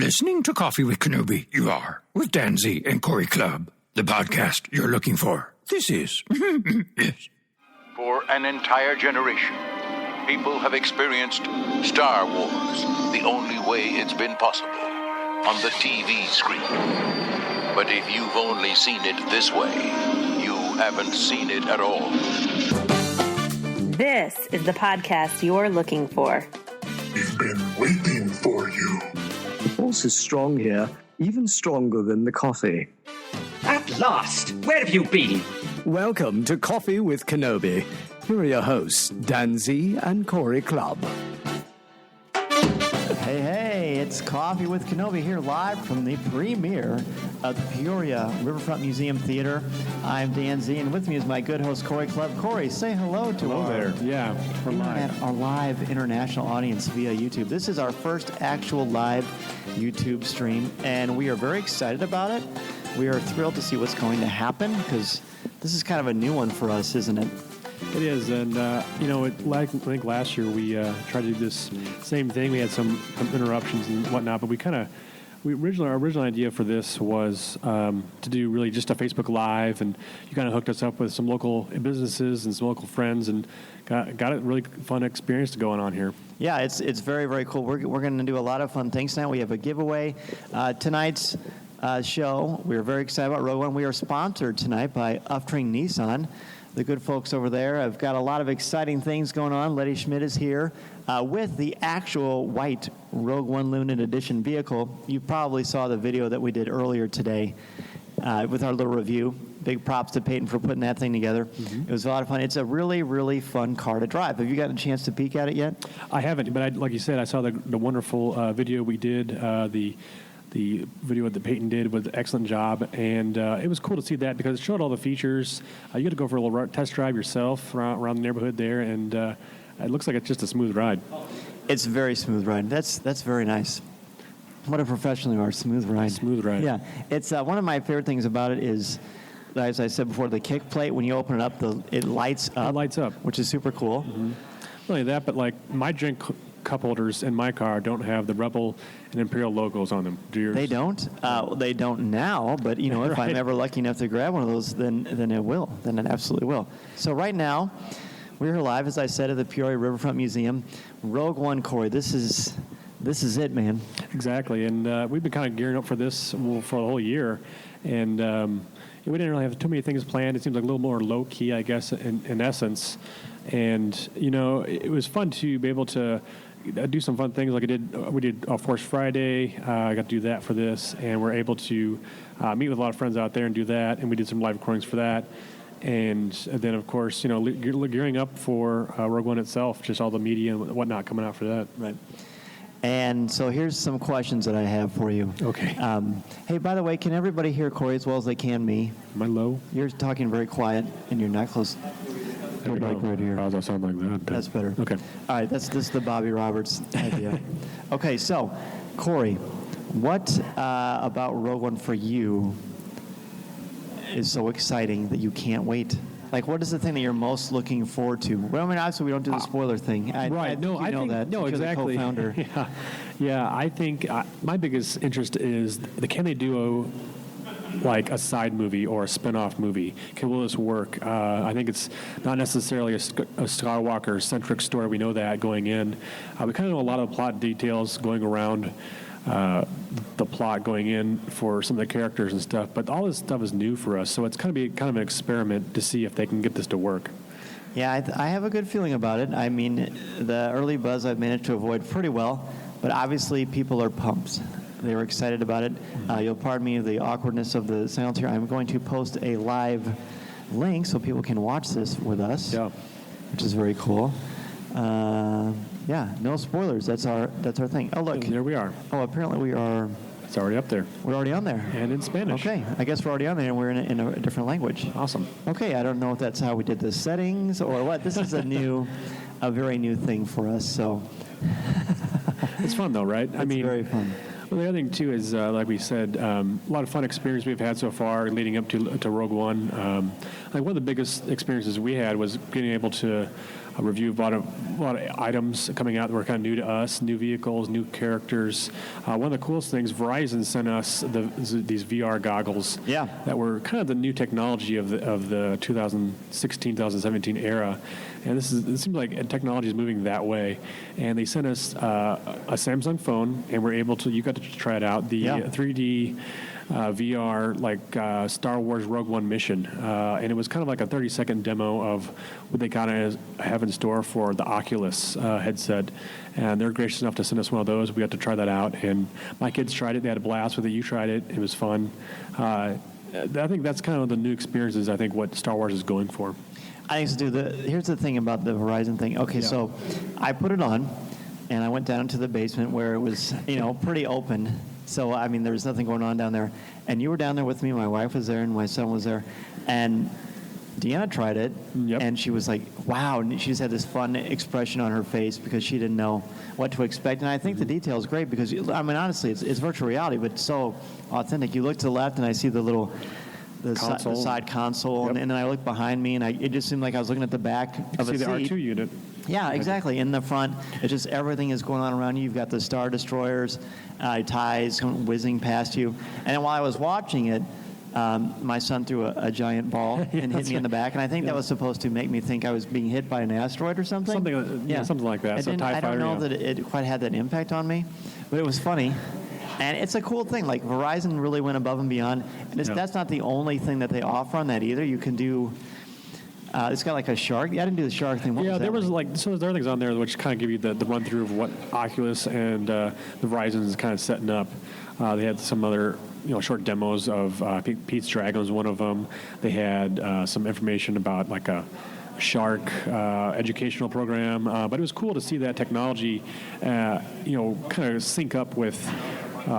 Listening to Coffee with Kenobi, you are, with Dan Z and Corey Clubb, the podcast you're looking for. This is... yes. For an entire generation, people have experienced Star Wars the only way it's been possible, on the TV screen. But if you've only seen it this way, you haven't seen it at all. This is the podcast you're looking for. We've been waiting for you. The force is strong here, even stronger than the coffee. At last! Where have you been? Welcome to Coffee with Kenobi. Here are your hosts, Dan Z and Corey Clubb. Hey, it's Coffee with Kenobi here live from the premiere of the Peoria Riverfront Museum Theater. I'm Dan Z, and with me is my good host, Corey Clubb. Corey, say hello to our live international audience via YouTube. This is our first actual live YouTube stream, and we are very excited about it. We are thrilled to see what's going to happen, because this is kind of a new one for us, isn't it? It is, and I think last year we tried to do this same thing. We had some interruptions and whatnot, but our original idea for this was to do really just a Facebook Live, and you kind of hooked us up with some local businesses and some local friends, and got a really fun experience going on here. Yeah, it's very, very cool. We're going to do a lot of fun things tonight. We have a giveaway. Tonight's show, we're very excited about Rogue One. We are sponsored tonight by Uftring Nissan. The good folks over there have got a lot of exciting things going on. Letty Schmidt is here with the actual white Rogue One Limited Edition vehicle. You probably saw the video that we did earlier today with our little review. Big props to Peyton for putting that thing together. Mm-hmm. It was a lot of fun. It's a really, really fun car to drive. Have you gotten a chance to peek at it yet? I haven't, but like you said, I saw the wonderful video we did, the video that Peyton did was an excellent job, and it was cool to see that because it showed all the features. You got to go for a little test drive yourself around the neighborhood there, and it looks like it's just a smooth ride. It's a very smooth ride. That's very nice. What a professional you are. Smooth ride. Smooth ride. Yeah. It's one of my favorite things about it is, as I said before, the kick plate, when you open it up, it lights up. It lights up. Which is super cool. Mm-hmm. Not only that, but like my drink cup holders in my car don't have the Rebel and Imperial logos on them. Do yours? They don't. They don't now, but if right. I'm ever lucky enough to grab one of those, then it will. Then it absolutely will. So right now, we're here live, as I said, at the Peoria Riverfront Museum. Rogue One, Corey, this is it, man. Exactly, and we've been kind of gearing up for this for a whole year, and we didn't really have too many things planned. It seems like a little more low-key, I guess, in essence. And, it was fun to be able to do some fun things like we did Force Friday. I got to do that for this, and we're able to meet with a lot of friends out there and do that, and we did some live recordings for that. And then, of course, gearing up for Rogue One itself, just all the media and whatnot coming out for that. Right. And so here's some questions that I have for you. Okay. Hey, by the way, can everybody hear Corey as well as they can me? Am I low? You're talking very quiet, and you're not close. Right here. How does that sound like that? That's better. Okay. All right, this is the Bobby Roberts idea. Okay, so, Corey, what about Rogue One for you is so exciting that you can't wait? Like, what is the thing that you're most looking forward to? Well, I mean, obviously, we don't do the spoiler thing. Right. I think that. No, exactly. You're the co-founder. Yeah. I think my biggest interest is can they do like a side movie or a spin-off movie? Will this work? I think it's not necessarily a Skywalker-centric story. We know that going in. We kind of know a lot of plot details going around the plot going in for some of the characters and stuff, but all this stuff is new for us, so it's going to be kind of an experiment to see if they can get this to work. Yeah, I have a good feeling about it. I mean, the early buzz I've managed to avoid pretty well, but obviously people are pumped. They were excited about it. You'll pardon me the awkwardness of the sounds here. I'm going to post a live link so people can watch this with us, which is very cool. No spoilers. That's our thing. Oh, look. And there we are. Oh, apparently we are. It's already up there. We're already on there. And in Spanish. Okay. I guess we're already on there, and we're in a different language. Awesome. Okay. I don't know if that's how we did the settings or what. This is a very new thing for us. So. It's fun though, right? It's very fun. Well, the other thing, too, is, like we said, a lot of fun experience we've had so far leading up to Rogue One. Like one of the biggest experiences we had was getting able to review of a lot of items coming out that were kind of new to us, new vehicles, new characters. One of the coolest things, Verizon sent us these VR goggles that were kind of the new technology of the 2016, 2017 era. And it seems like technology is moving that way. And they sent us a Samsung phone, and you got to try it out, the 3D VR, like Star Wars Rogue One mission. And it was kind of like a 30-second demo of what they kind of have in store for the Oculus headset. And they're gracious enough to send us one of those. We got to try that out. And my kids tried it. They had a blast with it. You tried it. It was fun. I think that's kind of the new experiences, I think, what Star Wars is going for. I think so, too. Here's the thing about the Verizon thing. Okay, so I put it on, and I went down into the basement where it was, pretty open. So, I mean, there was nothing going on down there. And you were down there with me. My wife was there, and my son was there. And Deanna tried it, and she was like, wow. And she just had this fun expression on her face because she didn't know what to expect. And I think the detail is great because, I mean, honestly, it's virtual reality, but it's so authentic. You look to the left, and I see the side console, and then I look behind me, and it just seemed like I was looking at the back of a seat. See the R2 unit. Yeah, exactly. In the front, it's just everything is going on around you. You've got the Star Destroyers, TIEs whizzing past you. And then while I was watching it, my son threw a giant ball and hit me in the back, and I think that was supposed to make me think I was being hit by an asteroid or something. Something like that. I don't know that it quite had that impact on me, but it was funny. And it's a cool thing. Like, Verizon really went above and beyond. And that's not the only thing that they offer on that either. You can do... it's got like a shark. Yeah, I didn't do the shark thing. There was so there are things on there which kind of give you the run through of what Oculus and the Verizon is kind of setting up. They had some other short demos of Pete's Dragon was one of them. They had some information about like a shark educational program, but it was cool to see that technology kind of sync up with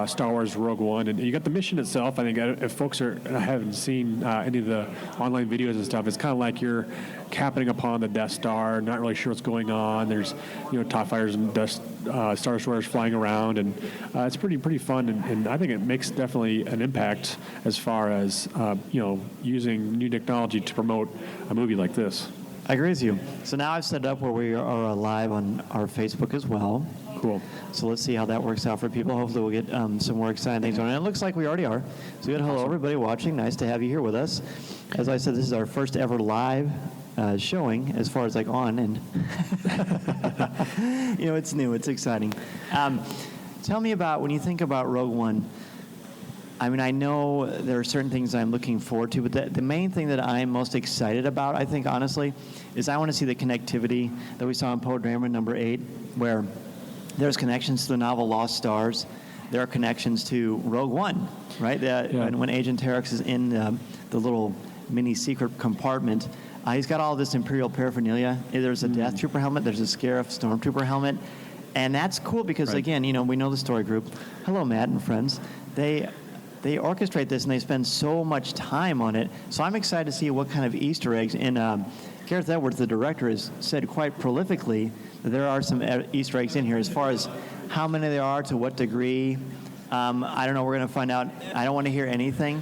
Star Wars Rogue One. And you got the mission itself. I think if folks haven't seen any of the online videos and stuff, it's kind of like you're happening upon the Death Star, not really sure what's going on. There's TIE fighters and Star Destroyers flying around, and it's pretty fun. And I think it makes definitely an impact as far as using new technology to promote a movie like this. I agree with you. So now I've set it up where we are live on our Facebook as well. Cool. So let's see how that works out for people. Hopefully we'll get some more exciting things on. And it looks like we already are. So good. Hello, everybody watching. Nice to have you here with us. As I said, this is our first ever live showing as far as like on. And, it's new. It's exciting. Tell me about, when you think about Rogue One, I mean, I know there are certain things I'm looking forward to, but the main thing that I'm most excited about, I think, honestly, is I want to see the connectivity that we saw in Poe Dameron number 8, where there's connections to the novel Lost Stars. There are connections to Rogue One, right? When Agent Terex is in the little mini secret compartment, he's got all this Imperial paraphernalia. There's a Death Trooper helmet. There's a Scarif Stormtrooper helmet. And that's cool because, again, we know the story group. Hello, Matt and friends. They orchestrate this, and they spend so much time on it. So I'm excited to see what kind of Easter eggs. And Gareth Edwards, the director, has said quite prolifically that there are some Easter eggs in here. As far as how many there are, to what degree, I don't know. We're going to find out. I don't want to hear anything.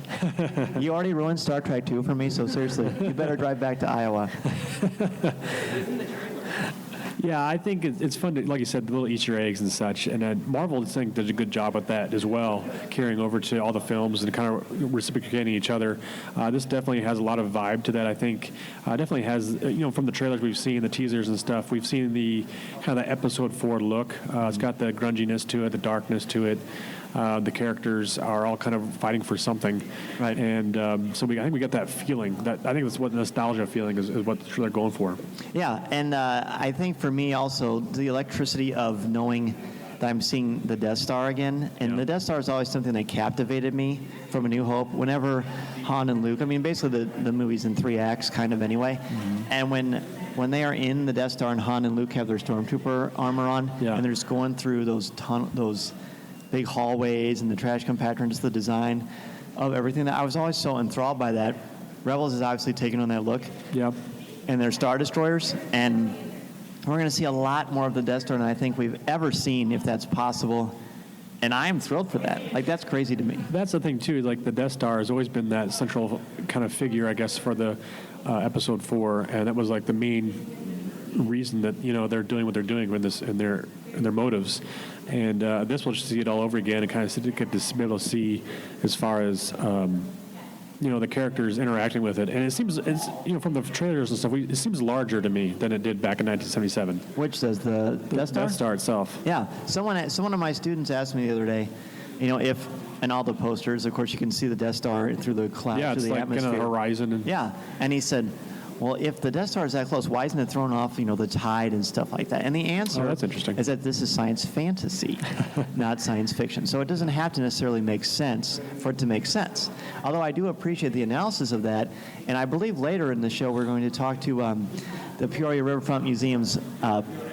You already ruined Star Trek 2 for me, so seriously, you better drive back to Iowa. Yeah, I think it's fun to, like you said, the little Easter eggs and such. And Marvel, I think, did a good job with that as well, carrying over to all the films and kind of reciprocating each other. This definitely has a lot of vibe to that, I think. Definitely has, from the trailers we've seen, the teasers and stuff, we've seen the kind of the Episode 4 look. It's got the grunginess to it, the darkness to it. The characters are all kind of fighting for something, right? And so I think we get that feeling. That I think that's what nostalgia feeling is what they're going for. Yeah, and I think for me also the electricity of knowing that I'm seeing the Death Star again, and the Death Star is always something that captivated me from A New Hope. Whenever Han and Luke, I mean, basically the movie's in 3 acts, kind of anyway, and when they are in the Death Star and Han and Luke have their Stormtrooper armor on, and they're just going through those big hallways and the trash compactor and just the design of everything. I was always so enthralled by that. Rebels is obviously taking on that look. Yep. And their Star Destroyers. And we're going to see a lot more of the Death Star than I think we've ever seen, if that's possible. And I am thrilled for that. Like, that's crazy to me. That's the thing, too. Like, the Death Star has always been that central kind of figure, I guess, for the Episode 4. And that was, like, the main reason that they're doing what they're doing with this and their motives. And this will just see it all over again and kind of get to be able to see as far as the characters interacting with it. And it seems from the trailers and stuff, it seems larger to me than it did back in 1977. Which does the Death Star? Death Star itself. Yeah. Someone of my students asked me the other day, if and all the posters, of course, you can see the Death Star through the clouds, yeah, through the like atmosphere. Yeah, it's like horizon. Yeah, and he said, well, if the Death Star is that close, why isn't it thrown off, the tide and stuff like that? And the answer that's interesting. is that this is science fantasy, not science fiction. So it doesn't have to necessarily make sense for it to make sense. Although I do appreciate the analysis of that, and I believe later in the show we're going to talk to the Peoria Riverfront Museum's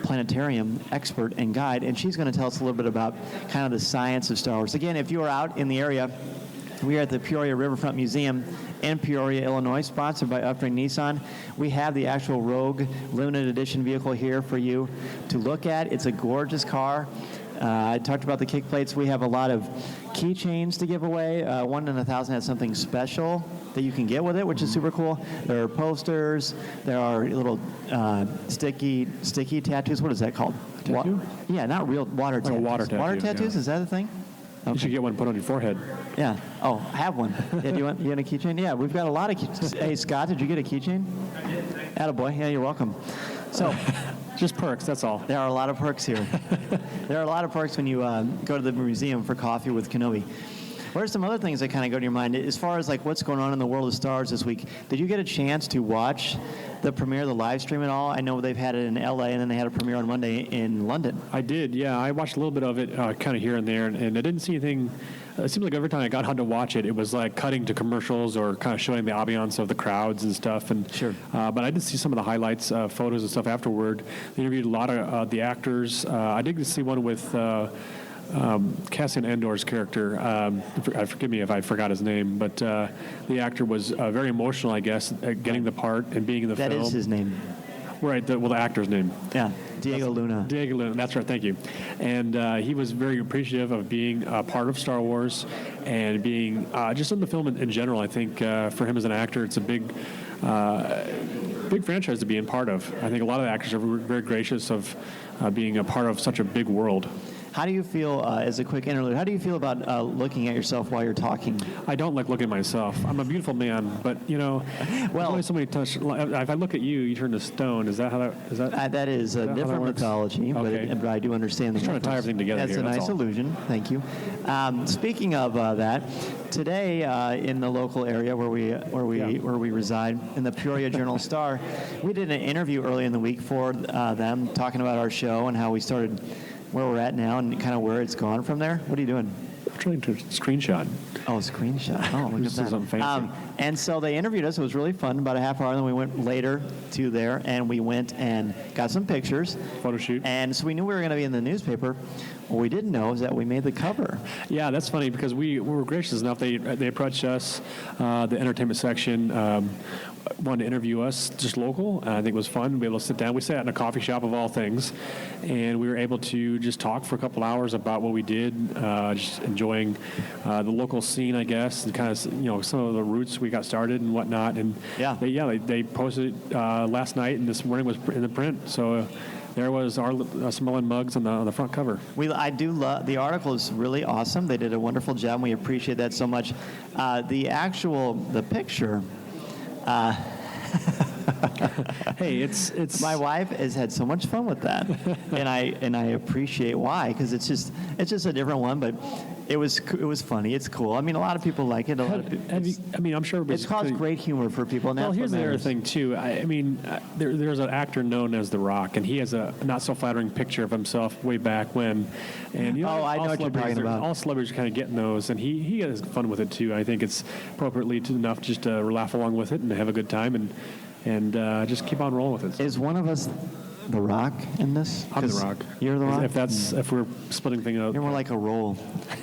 planetarium expert and guide, and she's going to tell us a little bit about kind of the science of Star Wars. Again, if you are out in the area, we are at the Peoria Riverfront Museum in Peoria, Illinois, sponsored by Upstream Nissan. We have the actual Rogue limited edition vehicle here for you to look at. It's a gorgeous car. I talked about the kick plates. We have a lot of keychains to give away. 1 in 1,000 has something special that you can get with it, which is super cool. There are posters. There are little sticky tattoos. What is that called? Tattoo? Yeah, not real water tattoos. Water tattoo, Water tattoos? yeah. Is that a thing? Okay. You should get one put on your forehead. Yeah. Oh, I have one. Yeah, you want a keychain? Yeah, we've got a lot of keychains. Hey, Scott, did you get a keychain? Attaboy. Yeah, you're welcome. So, just perks, that's all. There are a lot of perks here. There are a lot of perks when you go to the museum for Coffee with Kenobi. What are some other things that kind of go to your mind as far as like what's going on in the world of stars this week? Did you get a chance to watch the premiere, the live stream at all? I know they've had it in LA and then they had a premiere on Monday in London. I did, yeah. I watched a little bit of it kind of here and there, and I didn't see anything. It seemed like every time I got on to watch it, it was like cutting to commercials or kind of showing the ambiance of the crowds and stuff. And sure. But I did see some of the highlights, photos and stuff afterward. They interviewed a lot of the actors. I did see one with Cassian Andor's character. Forgive me if I forgot his name, but the actor was very emotional, I guess, getting the part and being in the film. That is his name. Right, the actor's name. Yeah, Diego Luna. Diego Luna, that's right, thank you. And he was very appreciative of being a part of Star Wars and being just in the film in general. I think for him as an actor, it's a big franchise to be in part of. I think a lot of the actors are very gracious of being a part of such a big world. How do you feel, as a quick interlude, how do you feel about looking at yourself while you're talking? I don't like looking at myself. I'm a beautiful man, but, well, there's only so many touch. If I look at you, you turn to stone. Is that how that is? That is a different mythology, okay. but I do understand the trying to tie everything together. That's a nice illusion. Thank you. Speaking of that, today in the local area where we reside, in the Peoria Journal-Star, we did an interview early in the week for them, talking about our show and how we started, where we're at now and kind of where it's gone from there. What are you doing? I'm trying to screenshot. Oh, screenshot. Oh, look at that. Something fancy. And so they interviewed us. It was really fun, about a half hour. And then we went later to there, and we went and got some pictures. Photo shoot. And so we knew we were going to be in the newspaper. What we didn't know is that we made the cover. Yeah, that's funny because we were gracious enough. They approached us, the entertainment section, wanted to interview us, just local. I think it was fun to be able to sit down. We sat in a coffee shop of all things, and we were able to just talk for a couple hours about what we did, just enjoying the local scene, I guess, and kind of some of the routes we got started and whatnot. And they posted it last night, and this morning was in the print. So. There was our Samoan mugs on the front cover. I do love the article. Is really awesome. They did a wonderful job. And we appreciate that so much. The picture. Hey, it's my wife has had so much fun with that, and I appreciate why, because it's just a different one, but it was funny. It's cool. I mean, a lot of people like it. I'm sure it's caused great humor for people. And well, here's the other thing too. There's an actor known as The Rock, and he has a not so flattering picture of himself way back when. And I know what you're talking about. All celebrities are kind of getting those, and he has fun with it too. I think it's appropriately enough just to laugh along with it and have a good time and just keep on rolling with it. Is one of us The Rock in this? I'm The Rock. You're The Rock? If we're splitting things up. You're more like a roll.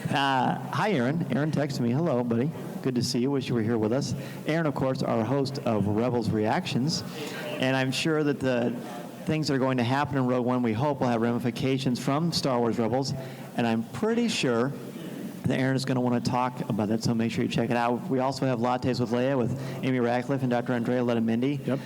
Hi, Aaron. Aaron texted me. Hello, buddy. Good to see you. Wish you were here with us. Aaron, of course, our host of Rebels Reactions. And I'm sure that the things that are going to happen in Rogue One, we hope, will have ramifications from Star Wars Rebels. And I'm pretty sure Aaron is going to want to talk about that, so make sure you check it out. We also have Lattes with Leia with Amy Ratcliffe and Dr. Andrea Letamendi. Yep.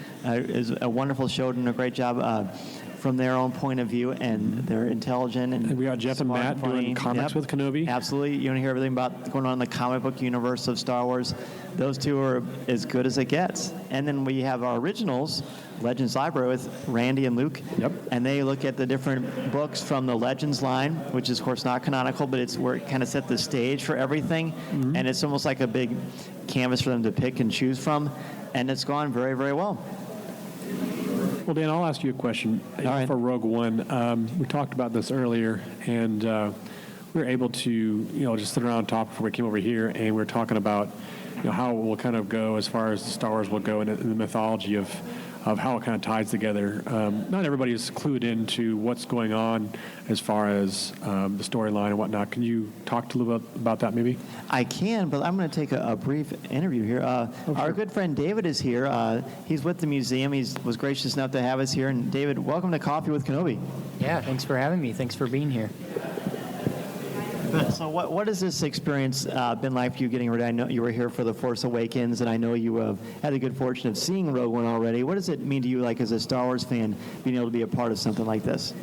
Is a wonderful show, doing a great job from their own point of view, and they're intelligent. And we got Jeff and Matt doing comics with Kenobi. Absolutely. You want to hear everything about going on in the comic book universe of Star Wars. Those two are as good as it gets. And then we have our originals, Legends Library, with Randy and Luke. Yep. And they look at the different books from the Legends line, which is, of course, not canonical, but it's where it kind of set the stage for everything. Mm-hmm. And it's almost like a big canvas for them to pick and choose from. And it's gone very, very well. Well, Dan, I'll ask you a question for Rogue One. We talked about this earlier, and we were able to, just sit around and talk before we came over here, and we were talking about, how it will kind of go as far as Star Wars will go in the mythology of how it kind of ties together. Not everybody is clued into what's going on as far as the storyline and whatnot. Can you talk a little bit about that, maybe? I can, but I'm going to take a brief interview here. Our good friend David is here. He's with the museum. He was gracious enough to have us here. And David, welcome to Coffee with Kenobi. Yeah, thanks for having me. Thanks for being here. So what has this experience been like for you getting ready? I know you were here for The Force Awakens, and I know you had the good fortune of seeing Rogue One already. What does it mean to you, like as a Star Wars fan, being able to be a part of something like this?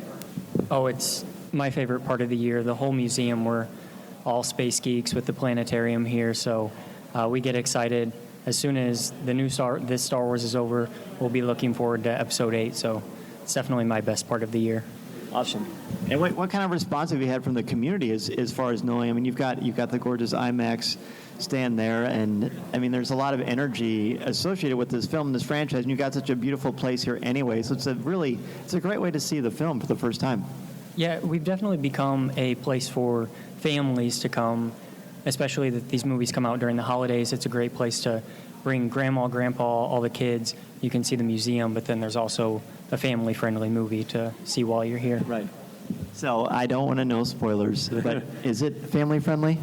Oh, it's my favorite part of the year. The whole museum, we're all space geeks with the planetarium here, so we get excited. As soon as this Star Wars is over, we'll be looking forward to Episode 8, so it's definitely my best part of the year. Awesome. And what kind of response have you had from the community as far as knowing? I mean, you've got the gorgeous IMAX stand there, and I mean, there's a lot of energy associated with this film and this franchise, and you've got such a beautiful place here anyway. So it's a great way to see the film for the first time. Yeah, we've definitely become a place for families to come, especially that these movies come out during the holidays. It's a great place to bring grandma, grandpa, all the kids. You can see the museum, but then there's also a family-friendly movie to see while you're here. Right. So I don't want to know spoilers, but is it family-friendly?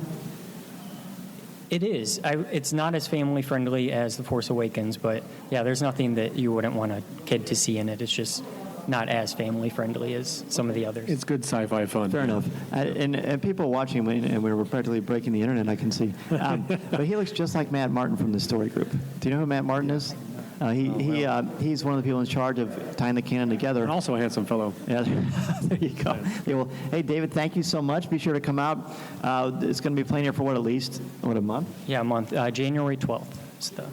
It is. It's not as family-friendly as The Force Awakens, but yeah, there's nothing that you wouldn't want a kid to see in it. It's just not as family-friendly as some of the others. It's good sci-fi fun. Fair enough. And people watching, and we were practically breaking the internet, I can see. But he looks just like Matt Martin from the Story Group. Do you know who Matt Martin is? He's one of the people in charge of tying the canon together. And also a handsome fellow. Yeah, there you go. Yeah, well, hey, David, thank you so much. Be sure to come out. It's going to be playing here for a month? Yeah, a month. January 12th is the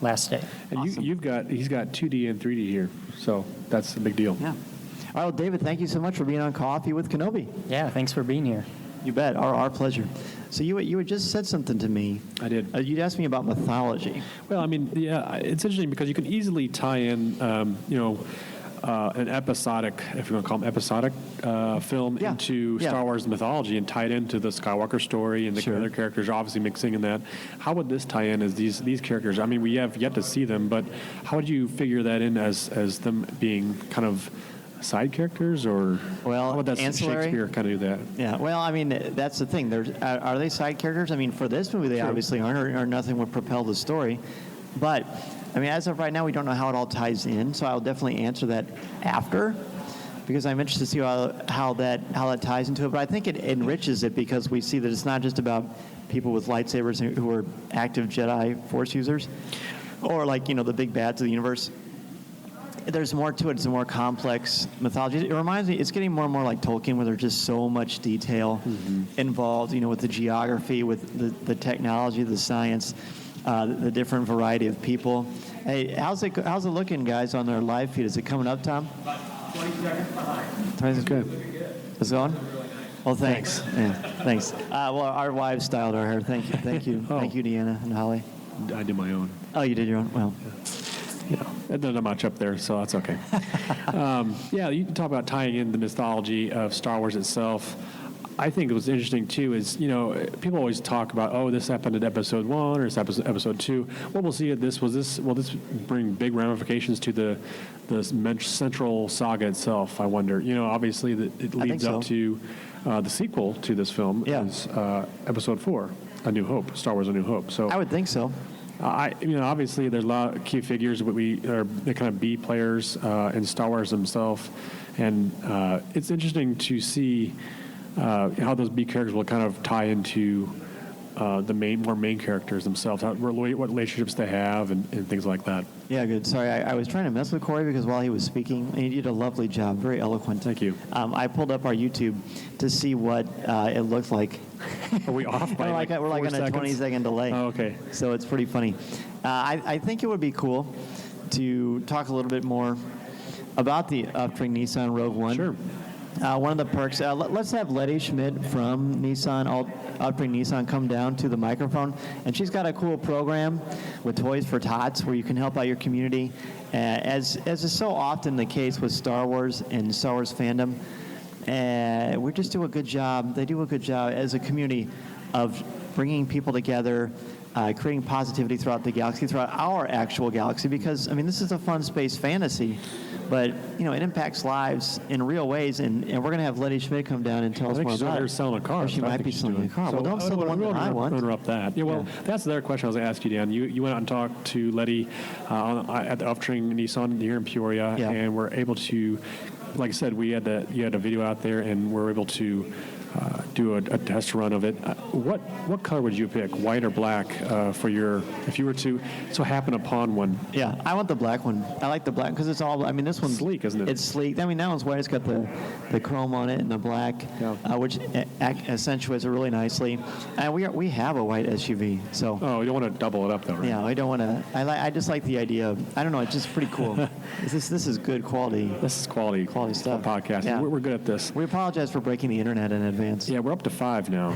last day. And awesome. he's got 2D and 3D here, so that's a big deal. Yeah. All right, well, David, thank you so much for being on Coffee with Kenobi. Yeah, thanks for being here. You bet. Our pleasure. So you had just said something to me. I did. You'd asked me about mythology. Well, I mean, yeah, it's interesting because you can easily tie in, an episodic, if you want to call them episodic, film into Star Wars mythology and tie it into the Skywalker story and the other characters obviously mixing in that. How would this tie in as these characters? I mean, we have yet to see them, but how would you figure that in as them being kind of side characters, or how would that ancillary? Shakespeare kind of do that? Yeah, well, I mean, that's the thing. Are they side characters? I mean, for this movie, they obviously aren't, or nothing would propel the story. But, I mean, as of right now, we don't know how it all ties in, so I'll definitely answer that after, because I'm interested to see how that ties into it. But I think it enriches it because we see that it's not just about people with lightsabers who are active Jedi Force users, or like, the big bads of the universe. There's more to it. It's a more complex mythology. It reminds me, it's getting more and more like Tolkien, where there's just so much detail involved, with the geography, with the technology, the science, the different variety of people. Hey, how's it looking, guys, on their live feed? Is it coming up, Tom? About 20 seconds behind. 20 seconds, good. Is it on? Well, thanks. Yeah, thanks. Well, our wives styled our hair. Thank you. Thank you, Deanna and Holly. I did my own. Oh, you did your own? Well. There's not much up there, so that's okay. You can talk about tying in the mythology of Star Wars itself. I think it was interesting, too, is, people always talk about, this happened at Episode 1 or Episode 2. What we'll see at this, will this bring big ramifications to the central saga itself, I wonder? Obviously, it leads up to the sequel to this film, is Episode 4, A New Hope, Star Wars A New Hope. So I would think so. Obviously, there's a lot of key figures that they're kind of B players in Star Wars themselves, and it's interesting to see how those B characters will kind of tie into the main characters themselves, what relationships they have, and things like that. Yeah, good. Sorry, I was trying to mess with Corey because while he was speaking, and he did a lovely job, very eloquent. Thank you. I pulled up our YouTube to see what it looked like. Are we off by we're like on a 20-second delay. Oh, okay. So it's pretty funny. I think it would be cool to talk a little bit more about the upcoming Nissan Rogue One. Sure. One of the perks, let's have Letty Schmidt from Nissan, Upbring Nissan, come down to the microphone. And she's got a cool program with Toys for Tots where you can help out your community. As is so often the case with Star Wars and Star Wars fandom, we just do a good job. They do a good job as a community of bringing people together, creating positivity throughout the galaxy, throughout our actual galaxy, because, I mean, this is a fun space fantasy, but, you know, it impacts lives in real ways, and we're going to have Letty Schmidt come down and tell us more about it. She's selling a car. Or she might be selling a car. So well, don't sell the one that I want. Interrupt that. Yeah, well, that's the other question I was going to ask you, Dan. You went out and talked to Letty at the Upstream Nissan here in Peoria, and we're able to, like I said, you had a video out there, and we're able to do a test run of it. What color would you pick, white or black, for your, if you were to so happen upon one? Yeah, I want the black one. I like the black because it's all, I mean, this one's sleek, isn't it? It's sleek. I mean, that one's white. It's got the chrome on it and the black, which accentuates it really nicely. And we have a white SUV, so. Oh, you don't want to double it up, though, right? Yeah, I don't want to. I just like the idea of, I don't know, it's just pretty cool. This is good quality. This is quality stuff. Podcast. Yeah. We're good at this. We apologize for breaking the internet in advance. Yeah, we're up to 5 now.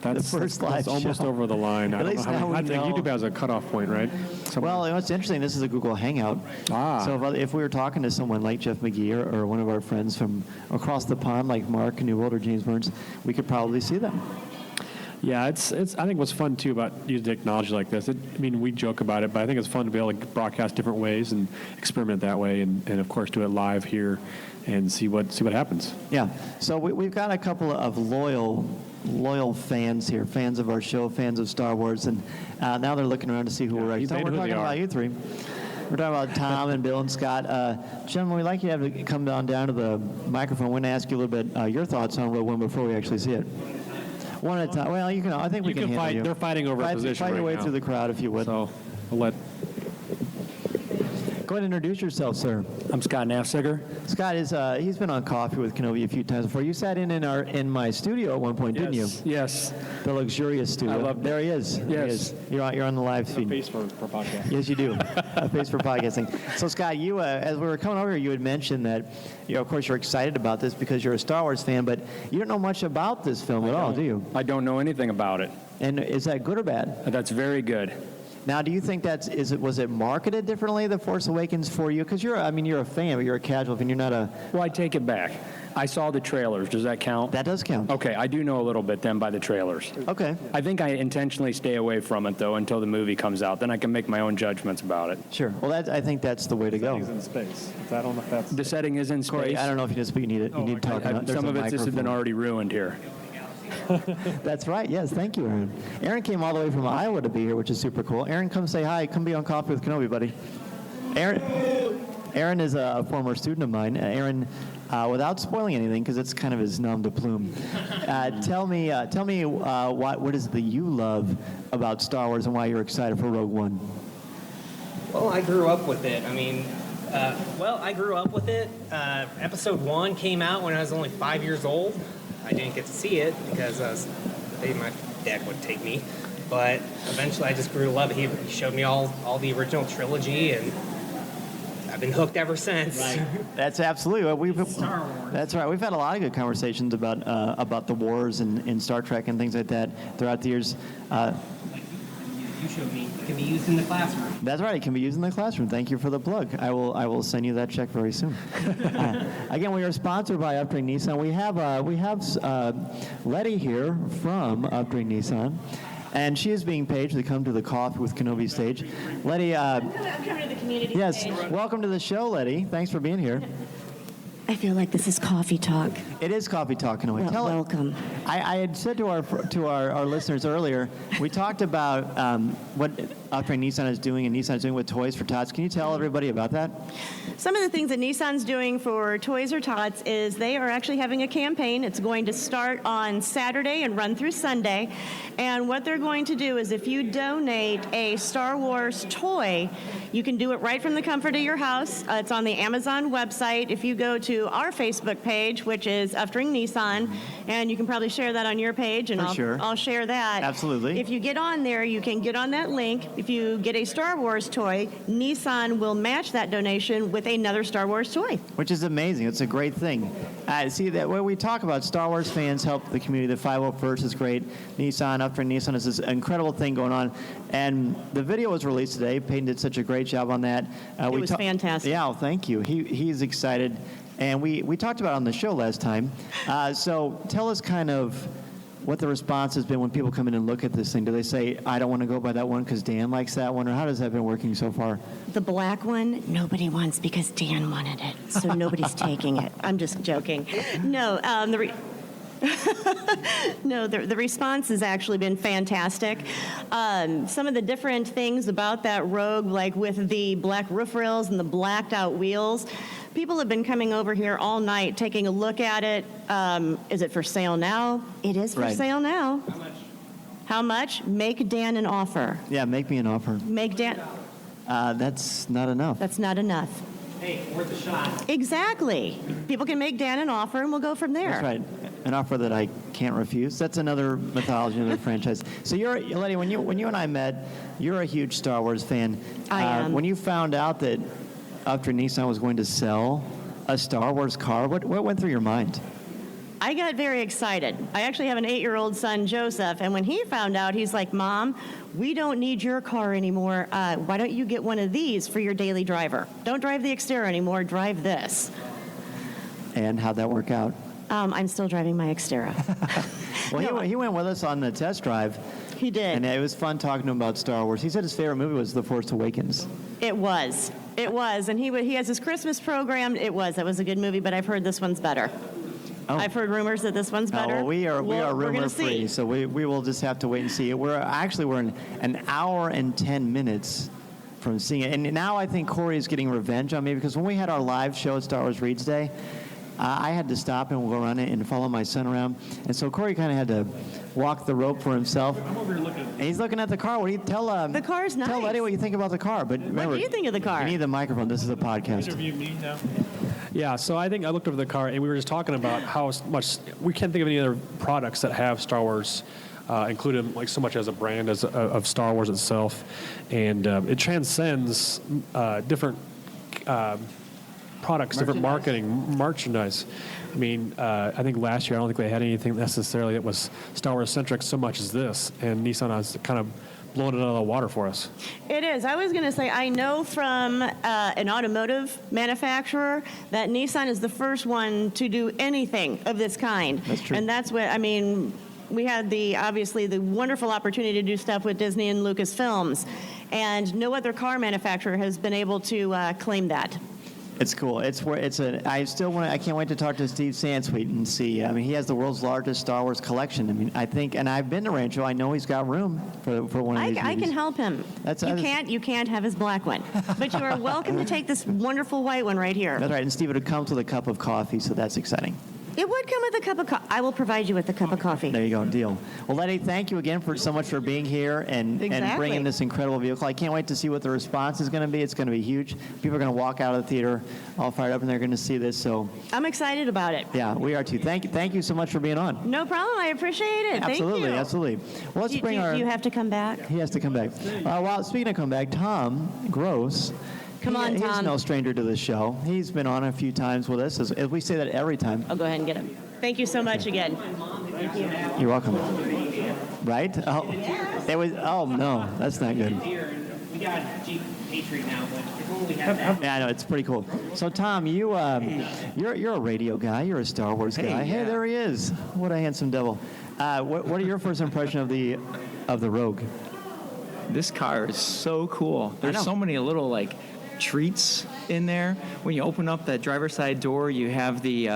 That's the first live that's almost show. over the line. At least now I we think know. YouTube has a cutoff point, right? Somewhere. Well, what's interesting, this is a Google Hangout. So if we were talking to someone like Jeff McGee or one of our friends from across the pond, like Mark Newbold or James Burns, we could probably see them. Yeah, it's. I think what's fun too about using technology like this. I mean, we joke about it, but I think it's fun to be able to broadcast different ways and experiment that way, and of course do it live here and see what happens. Yeah. So we've got a couple of loyal fans here, fans of our show, fans of Star Wars, and now they're looking around to see who we're actually. We're talking about you three. We're talking about Tom and Bill and Scott. Gentlemen, we'd like you to have to come down to the microphone. We're going to ask you a little bit your thoughts on Rogue One before we actually see it. One at a time. Well, you can. I think we can fight. handle you. They're fighting over a position Fight your way now. through the crowd, if you would. So, I'll let. Go ahead and introduce yourself, sir. I'm Scott Nafziger. Scott is he's been on Coffee with Kenobi a few times before. You sat in my studio at one point, didn't you? Yes. The luxurious studio. I love there he is. Yes. There he is. You're on the live feed. A face for podcast. Yes, you do. A face for podcasting. So, Scott, you as we were coming over here, you had mentioned that, of course, you're excited about this because you're a Star Wars fan, but you don't know much about this film at all, do you? I don't know anything about it. And is that good or bad? That's very good. Now, do you think was it marketed differently, The Force Awakens, for you? Because you're a fan, but you're a casual fan. You're not a. Well, I take it back. I saw the trailers. Does that count? That does count. Okay, I do know a little bit then by the trailers. Okay. I think I intentionally stay away from it though until the movie comes out. Then I can make my own judgments about it. Sure. Well, I think that's the way to go. The setting is in space. I don't know if that's. The setting is in space. Corey, I don't know if you just speak. You need to talk. Some of it has been already ruined here. That's right. Yes. Thank you, Aaron. Aaron came all the way from Iowa to be here, which is super cool. Aaron, come say hi. Come be on Coffee with Kenobi, buddy. Aaron is a former student of mine. Aaron, without spoiling anything, because it's kind of his nom de plume, tell me what is it that you love about Star Wars and why you're excited for Rogue One? Well, I grew up with it. I mean, I grew up with it. Episode 1 came out when I was only 5 years old. I didn't get to see it because my dad wouldn't take me. But eventually I just grew to love it. He showed me all the original trilogy, and I've been hooked ever since. Right. That's absolutely. Star Wars. That's right. We've had a lot of good conversations about the wars and Star Trek and things like that throughout the years. You showed me it can be used in the classroom. That's right. It can be used in the classroom. Thank you for the plug. I will send you that check very soon. Again, we are sponsored by Upbring Nissan. We have Letty here from Upbring Nissan, and she is being paid to come to the Coffee with Kenobi stage. Letty, Welcome to the community yes, stage. welcome to the show, Letty. Thanks for being here. I feel like this is coffee talk. It is Coffee Talk, Kenobi. Welcome. I had said to our listeners earlier, we talked about what Offering Nissan is doing and Nissan is doing with Toys for Tots. Can you tell everybody about that? Some of the things that Nissan's doing for Toys or Tots is they are actually having a campaign. It's going to start on Saturday and run through Sunday. And what they're going to do is if you donate a Star Wars toy, you can do it right from the comfort of your house. It's on the Amazon website. If you go to our Facebook page, which is Uftring Nissan, and you can probably share that on your page, and I'll share that. Absolutely. If you get on there, you can get on that link. If you get a Star Wars toy, Nissan will match that donation with another Star Wars toy. Which is amazing. It's a great thing. See, that when we talk about Star Wars fans help the community, the 501st is great. Nissan, Uftring Nissan is this incredible thing going on. And the video was released today. Peyton did such a great job on that. It was fantastic. Yeah, well, thank you. He's excited. And we talked about it on the show last time. So tell us kind of what the response has been when people come in and look at this thing. Do they say, I don't want to go by that one because Dan likes that one? Or how has that been working so far? The black one, nobody wants because Dan wanted it. So nobody's taking it. I'm just joking. No, the response has actually been fantastic. Some of the different things about that Rogue, like with the black roof rails and the blacked out wheels, people have been coming over here all night taking a look at it. Is it for sale now? It is for sale now. How much? How much? Make Dan an offer. Yeah, make me an offer. Make Dan. That's not enough. That's not enough. Hey, worth a shot. Exactly. People can make Dan an offer, and we'll go from there. That's right. An offer that I can't refuse. That's another mythology, another franchise. So Letty, when you and I met, you're a huge Star Wars fan. I am. When you found out that Uftring Nissan was going to sell a Star Wars car, what went through your mind? I got very excited. I actually have an 8-year-old son, Joseph, and when he found out, he's like, Mom, we don't need your car anymore. Why don't you get one of these for your daily driver? Don't drive the Xterra anymore, drive this. And how'd that work out? I'm still driving my Xterra. Well, he went with us on the test drive. He did. And it was fun talking to him about Star Wars. He said his favorite movie was The Force Awakens. It was. And he has his Christmas program. That was a good movie, but I've heard this one's better. Oh. I've heard rumors that this one's better. Well, we are rumor free, see. so we will just have to wait and see. We're in an hour and 10 minutes from seeing it, and now I think Corey is getting revenge on me because when we had our live show at Star Wars Reads Day, I had to stop and go run it and follow my son around, and so Corey kind of had to walk the rope for himself. I'm over here looking. And he's looking at the car. What do you tell? The car's nice. Tell Letty what you think about the car. But remember, what do you think of the car? You need the microphone. This is a podcast. Interview me now. Yeah, so I think I looked over the car, and we were just talking about how much we can't think of any other products that have Star Wars included, like so much as a brand of Star Wars itself, and it transcends different products, different marketing, merchandise. I mean, I think last year I don't think they had anything necessarily that was Star Wars centric so much as this, and Nissan has kind of blown it out of the water for us. It is. I was going to say, I know from an automotive manufacturer that Nissan is the first one to do anything of this kind. That's true. And that's what, I mean, we had obviously the wonderful opportunity to do stuff with Disney and Lucasfilms, and no other car manufacturer has been able to claim that. It's cool. I can't wait to talk to Steve Sansweet and see. I mean, he has the world's largest Star Wars collection. I mean, I think, and I've been to Rancho. I know he's got room for one of these. I can help him. You can't have his black one, but you are welcome to take this wonderful white one right here. That's right. And Steve, it comes with a cup of coffee, so that's exciting. It would come with a cup of coffee. I will provide you with a cup of coffee. There you go, deal. Well, Letty, thank you again so much for being here and bringing this incredible vehicle. I can't wait to see what the response is going to be. It's going to be huge. People are going to walk out of the theater all fired up, and they're going to see this. So I'm excited about it. Yeah, we are too. Thank you so much for being on. No problem. I appreciate it. Absolutely, Thank you. absolutely. Well, let's bring Do you have to come back? He has to come back. Well, speaking of come back, Tom Gross. Come on, Tom. He's no stranger to this show. He's been on a few times with us. As we say that every time. I'll go ahead and get him. Thank you so much again. Thank you. You're welcome. Right? Oh, it was. Oh no, that's not good. We got Jeep Patriot now, but if only we had that. Yeah, I know, it's pretty cool. So Tom, you're a radio guy. You're a Star Wars guy. Hey, there he is. What a handsome devil. What are your first impression of the Rogue? This car is so cool. There's so many little treats in there. When you open up that driver's side door, you have the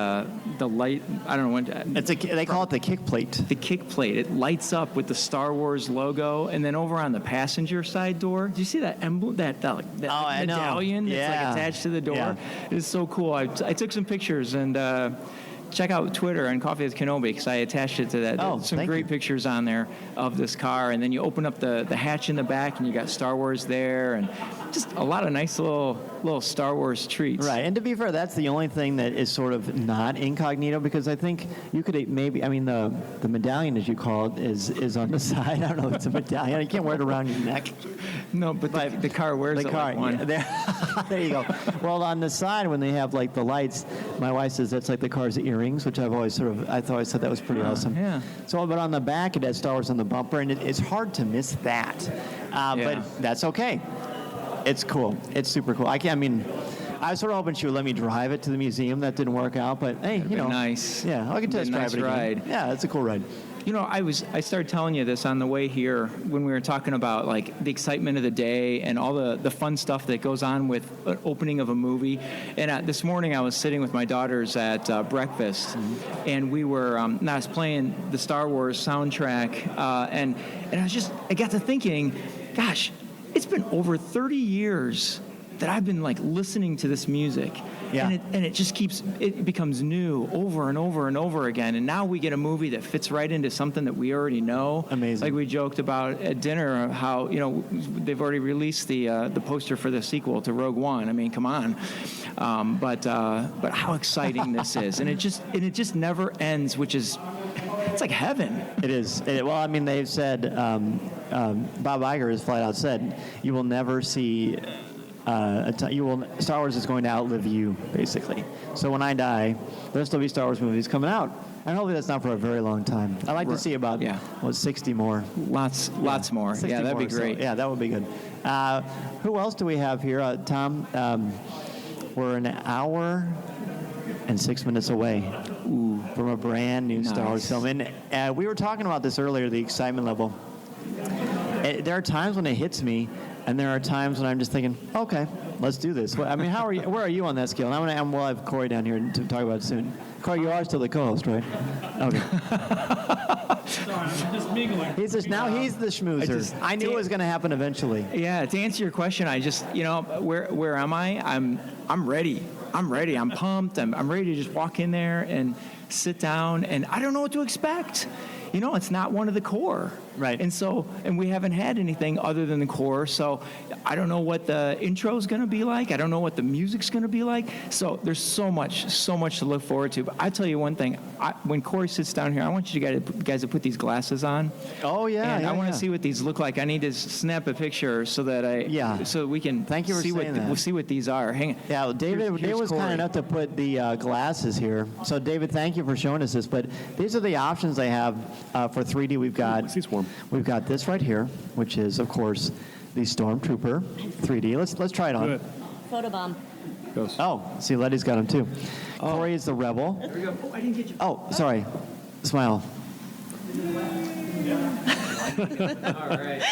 light. I don't know what they call it the kick plate. The kick plate. It lights up with the Star Wars logo, and then over on the passenger side door, do you see that emblem? That medallion that's like attached to the door. Yeah. It's so cool. I took some pictures and. Check out Twitter and Coffee with Kenobi because I attached it to that. Oh, some great pictures on there of this car, and then you open up the hatch in the back, and you got Star Wars there, and just a lot of nice little Star Wars treats. Right, and to be fair, that's the only thing that is sort of not incognito because I think you could maybe. I mean, the medallion, as you call it, is on the side. I don't know if it's a medallion. You can't wear it around your neck. No, but the car wears it like one. Yeah, there you go. Well, on the side when they have like the lights, my wife says that's like the car's earrings, which I've always I thought that was pretty awesome. Yeah. So, but on the back it has Star Wars on the bumper, and it's hard to miss that. But that's okay. It's cool. It's super cool. I was sort of hoping she would let me drive it to the museum. That didn't work out, but hey, nice. Yeah, I can test drive it again. Ride. Yeah, it's a cool ride. You know, I started telling you this on the way here when we were talking about like the excitement of the day and all the fun stuff that goes on with an opening of a movie. And this morning I was sitting with my daughters at breakfast, and we were I was playing the Star Wars soundtrack, and I got to thinking, gosh, it's been over 30 years that I've been like listening to this music. Yeah. And it becomes new over and over and over again. And now we get a movie that fits right into something that we already know. Amazing. Like we joked about at dinner how, they've already released the poster for the sequel to Rogue One. I mean, come on. But how exciting this is. And it just never ends, which is, it's like heaven. It is. Well, I mean, they've said, Bob Iger has flat out said, you will never see... Star Wars is going to outlive you, basically. So when I die, there'll still be Star Wars movies coming out. And hopefully that's not for a very long time. I'd like to see about 60 more. Lots more. Yeah, that'd be great. So, yeah, that would be good. Who else do we have here? Tom, we're an hour and 6 minutes away from a brand new Star Wars film. And we were talking about this earlier, the excitement level. There are times when it hits me, and there are times when I'm just thinking, okay, let's do this. I mean, how are you? Where are you on that scale? And we'll have Corey down here to talk about it soon. Corey, you are still the co-host, right? Okay. Sorry, I'm just mingling. He's the schmoozer. I knew it was going to happen eventually. Yeah, to answer your question, I just, where am I? I'm ready. I'm pumped. I'm ready to just walk in there and sit down, and I don't know what to expect. It's not one of the core. Right. And we haven't had anything other than the core, so I don't know what the intro is going to be like. I don't know what the music's going to be like. So there's so much to look forward to. But I tell you one thing, when Corey sits down here, I want you guys to put these glasses on. Oh, yeah. And I want to see what these look like. I need to snap a picture so that so we can see what these are. Hang on. Yeah, well, David was kind enough to put the glasses here. So, David, thank you for showing us this. But these are the options they have for 3D. We've got this right here, which is, of course, the Stormtrooper 3D. Let's try it on. Photobomb. Oh, see, Letty's got them too. Corey is the Rebel. There we go. Oh, I didn't get you. Oh, sorry. Smile. All right.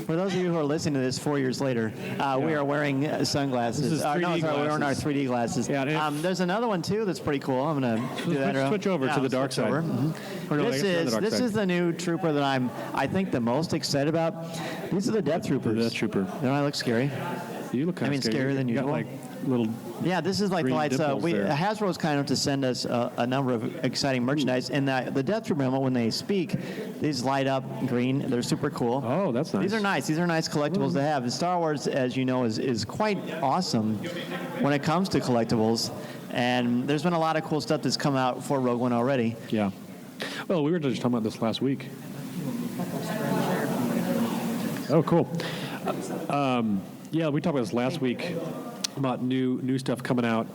For those of you who are listening to this 4 years later, we are wearing sunglasses. This is 3D we're glasses. wearing our 3D glasses. Yeah, there's another one, too, that's pretty cool. I'm going to do that. Switch over to the dark side. Mm-hmm. This is the new trooper that I think the most excited about. These are the Death Troopers. The Death Trooper. Don't I look scary? You look kind of scary. Scarier than usual. Got like little this is like the lights. there. Hasbro's kind enough to send us a number of exciting merchandise. And the Death Trooper when they speak, these light up green. They're super cool. Oh, that's nice. These are nice. These are nice collectibles to have. And Star Wars, as you know, is quite awesome when it comes to collectibles. And there's been a lot of cool stuff that's come out for Rogue One already. Yeah. Well, we were just talking about this last week. Oh, cool. We talked about this last week about new stuff coming out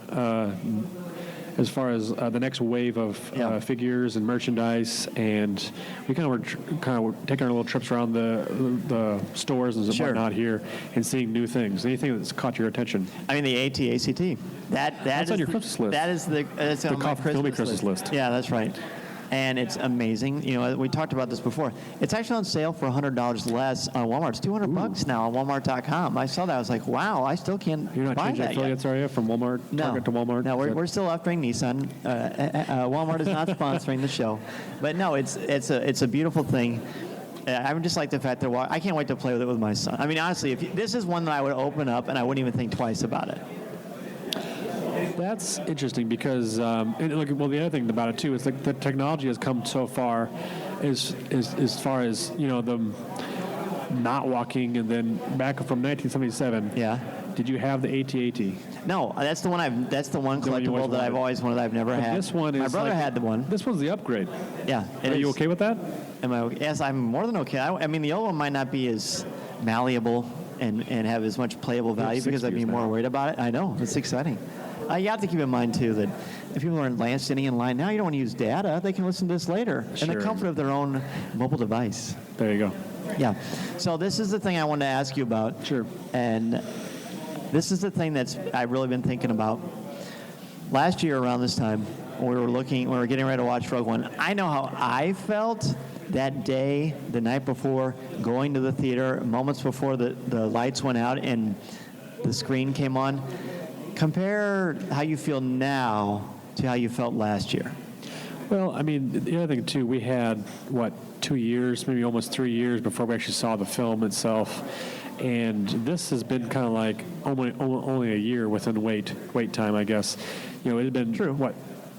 as far as the next wave of figures and merchandise, and we kind of were taking our little trips around the stores and whatnot here and seeing new things. Anything that's caught your attention? I mean, the AT-ACT. That's on your Christmas list. That's on my Christmas list. Yeah, that's right. and it's amazing. You know, we talked about this before. It's actually on sale for $100 less on Walmart. It's $200 now on Walmart.com. I saw that. I was like, wow, I still can't You're not buy changing that affiliates, are you, from Walmart, Target to Walmart? No, we're still offering Nissan. Walmart is not sponsoring the show, but no, it's a beautiful thing. I would just like the fact that I can't wait to play with it with my son. I mean, honestly, this is one that I would open up and I wouldn't even think twice about it. That's interesting because, the other thing about it too is like the technology has come so far, as far as them not walking, and then back from 1977. Yeah. Did you have the AT-AT? No, that's the one collectible that I've always wanted. I've never had. This one is my brother had the one. This one's the upgrade. Yeah. Are you okay with that? Am I okay? Yes, I'm more than okay. I mean, the old one might not be as malleable and have as much playable value because I'd be more worried about it. I know. It's exciting. You have to keep in mind, too, that if people are standing in line now, you don't want to use data. They can listen to this later in the comfort of their own mobile device. There you go. Yeah. So this is the thing I wanted to ask you about. Sure. And this is the thing I've really been thinking about. Last year around this time, when we were getting ready to watch Rogue One, I know how I felt that day, the night before, going to the theater, moments before the lights went out and the screen came on. Compare how you feel now to how you felt last year. Well, I mean, the other thing, too, we had, 2 years, maybe almost 3 years before we actually saw the film itself. And this has been kind of like only a year within wait time, I guess. It had been,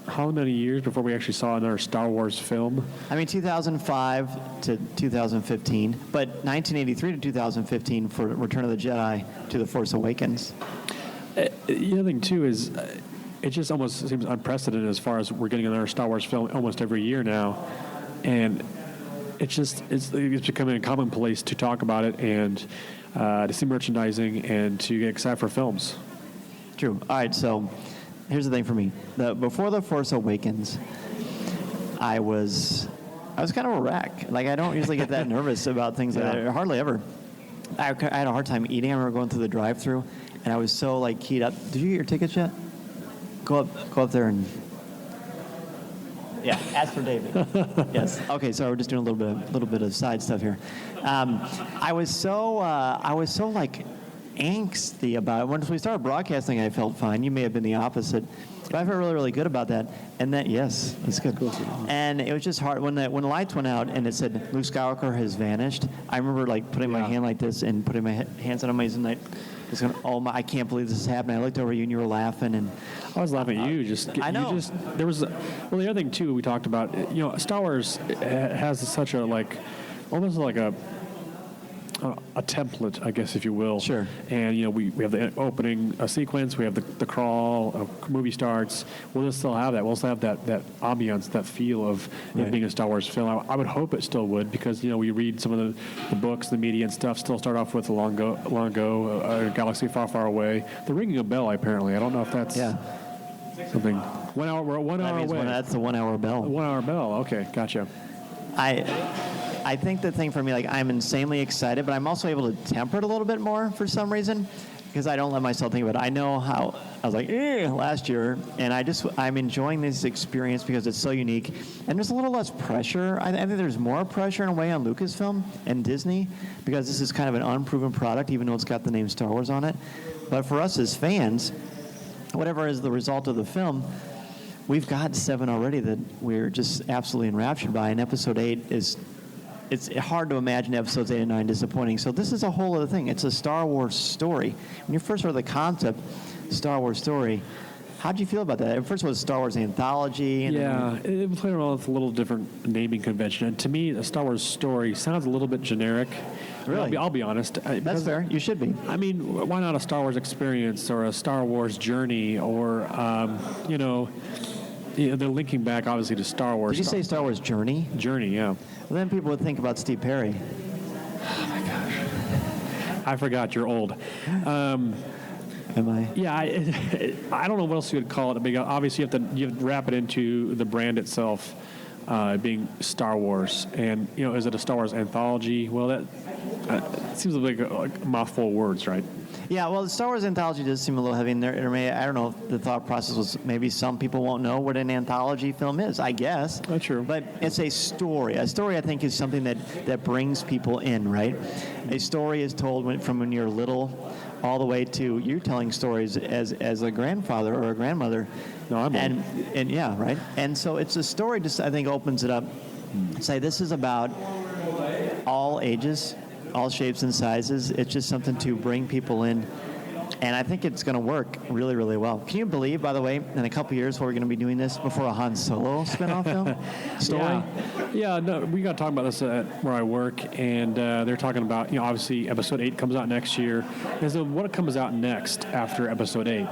how many years before we actually saw another Star Wars film? I mean, 2005 to 2015, but 1983 to 2015 for Return of the Jedi to The Force Awakens. The other thing, too, is it just almost seems unprecedented as far as we're getting another Star Wars film almost every year now. And it's becoming a commonplace to talk about it and to see merchandising and to get excited for films. True. All right, so here's the thing for me. Before The Force Awakens, I was kind of a wreck. Like, I don't usually get that nervous about things. Hardly ever. I had a hard time eating. I remember going through the drive-thru, and I was so keyed up. Did you get your tickets yet? Go up there and ask for David. Yes. Okay. So we're just doing a little bit of side stuff here. I was so angsty about it. Once we started broadcasting, I felt fine. You may have been the opposite, but I felt really, really good about that. And that, yes, it's good. And it was just hard when the lights went out and it said Luke Skywalker has vanished. I remember putting my hand like this and putting my hands on my knees and I can't believe this is happening. I looked over at you and you were laughing, and I was laughing at you. I know. There was the other thing too we talked about. Star Wars has such a almost like a template, I guess, if you will. Sure. And we have the opening sequence. We have the crawl. Movie starts. We'll still have that. We'll still have that ambiance, that feel of it being a Star Wars film. I would hope it still would, because we read some of the books, the media and stuff. Still start off with long ago, a galaxy far, far away. They're ringing a bell. Apparently, I don't know if that's something. 1 hour. We're 1 hour away. That's the 1 hour bell. 1 hour bell. Okay, gotcha. I think the thing for me, I'm insanely excited, but I'm also able to temper it a little bit more for some reason, because I don't let myself think about it. I know how I was last year, and I'm enjoying this experience because it's so unique, and there's a little less pressure. I think there's more pressure in a way on Lucasfilm and Disney, because this is kind of an unproven product, even though it's got the name Star Wars on it. But for us as fans, whatever is the result of the film, we've got 7 already that we're just absolutely enraptured by, and Episode 8 it's hard to imagine Episodes 8 and 9 disappointing. So this is a whole other thing. It's a Star Wars story. When you first heard the concept, Star Wars story, how did you feel about that? At first it was Star Wars anthology. And it played around with a little different naming convention. And to me, a Star Wars story sounds a little bit generic. Really? I'll be honest. That's fair. You should be. I mean, why not a Star Wars experience or a Star Wars journey or, they're linking back, obviously, to Star Wars. Did you say Star Wars Journey? Journey, yeah. Well, then people would think about Steve Perry. Oh, my gosh. I forgot. You're old. Am I? Yeah, I don't know what else you would call it. Obviously, you have to wrap it into the brand itself. being Star Wars. And, is it a Star Wars anthology? Well, that seems like a mouthful of words, right? Yeah, well, the Star Wars anthology does seem a little heavy in there. I don't know if the thought process was maybe some people won't know what an anthology film is, I guess. That's true. But it's a story. A story, I think, is something that brings people in, right? A story is told from when you're little all the way to you telling stories as a grandfather or a grandmother. No, I'm old. And yeah, right? And so it's a story just, I think, opens it up. Say, this is about all ages, all shapes and sizes. It's just something to bring people in. And I think it's going to work really, really well. Can you believe, by the way, in a couple of years we're going to be doing this before a Han Solo spinoff film story? Yeah, no, we got to talk about this at where I work, and they're talking about, obviously Episode 8 comes out next year. And so what comes out next after Episode 8?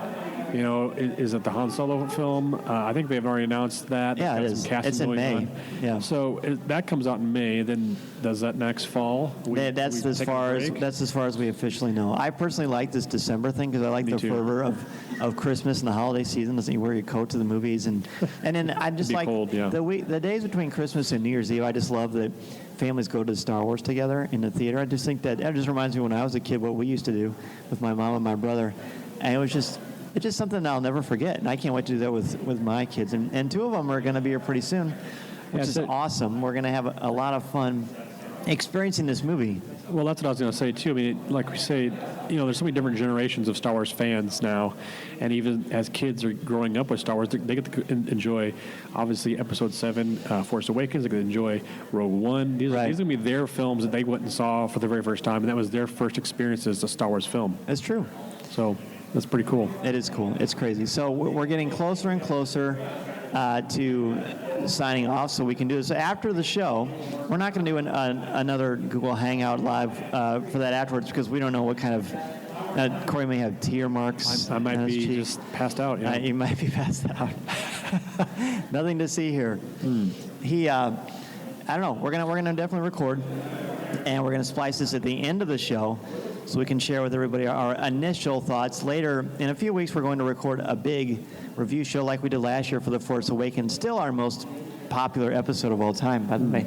Is it the Han Solo film? I think they've already announced that. Yeah, it is. It's in May. Yeah. So that comes out in May. Then does that next fall? That's as far as we officially know. I personally like this December thing because I like the fervor of Christmas and the holiday season. You wear your coat to the movies, and then I just like cold, yeah. the days between Christmas and New Year's Eve. I just love that families go to Star Wars together in the theater. I just think that just reminds me when I was a kid what we used to do with my mom and my brother, and it's just something I'll never forget, and I can't wait to do that with my kids. And two of them are going to be here pretty soon, which is awesome. We're going to have a lot of fun experiencing this movie. Well, that's what I was going to say, too. I mean, like we say, there's so many different generations of Star Wars fans now, and even as kids are growing up with Star Wars, they get to enjoy, obviously, Episode 7, Force Awakens. They get to enjoy Rogue One. These are going to be their films that they went and saw for the very first time, and that was their first experience as a Star Wars film. That's true. So that's pretty cool. It is cool. It's crazy. So we're getting closer and closer to signing off so we can do this. So after the show, we're not going to do another Google Hangout Live for that afterwards because we don't know what kind of... Corey may have tear marks. I might be just passed out. Yeah. You might be passed out. Nothing to see here. I don't know. We're gonna definitely record, and we're gonna splice this at the end of the show, so we can share with everybody our initial thoughts. Later, in a few weeks, we're going to record a big review show like we did last year for The Force Awakens. Still our most popular episode of all time, by the way,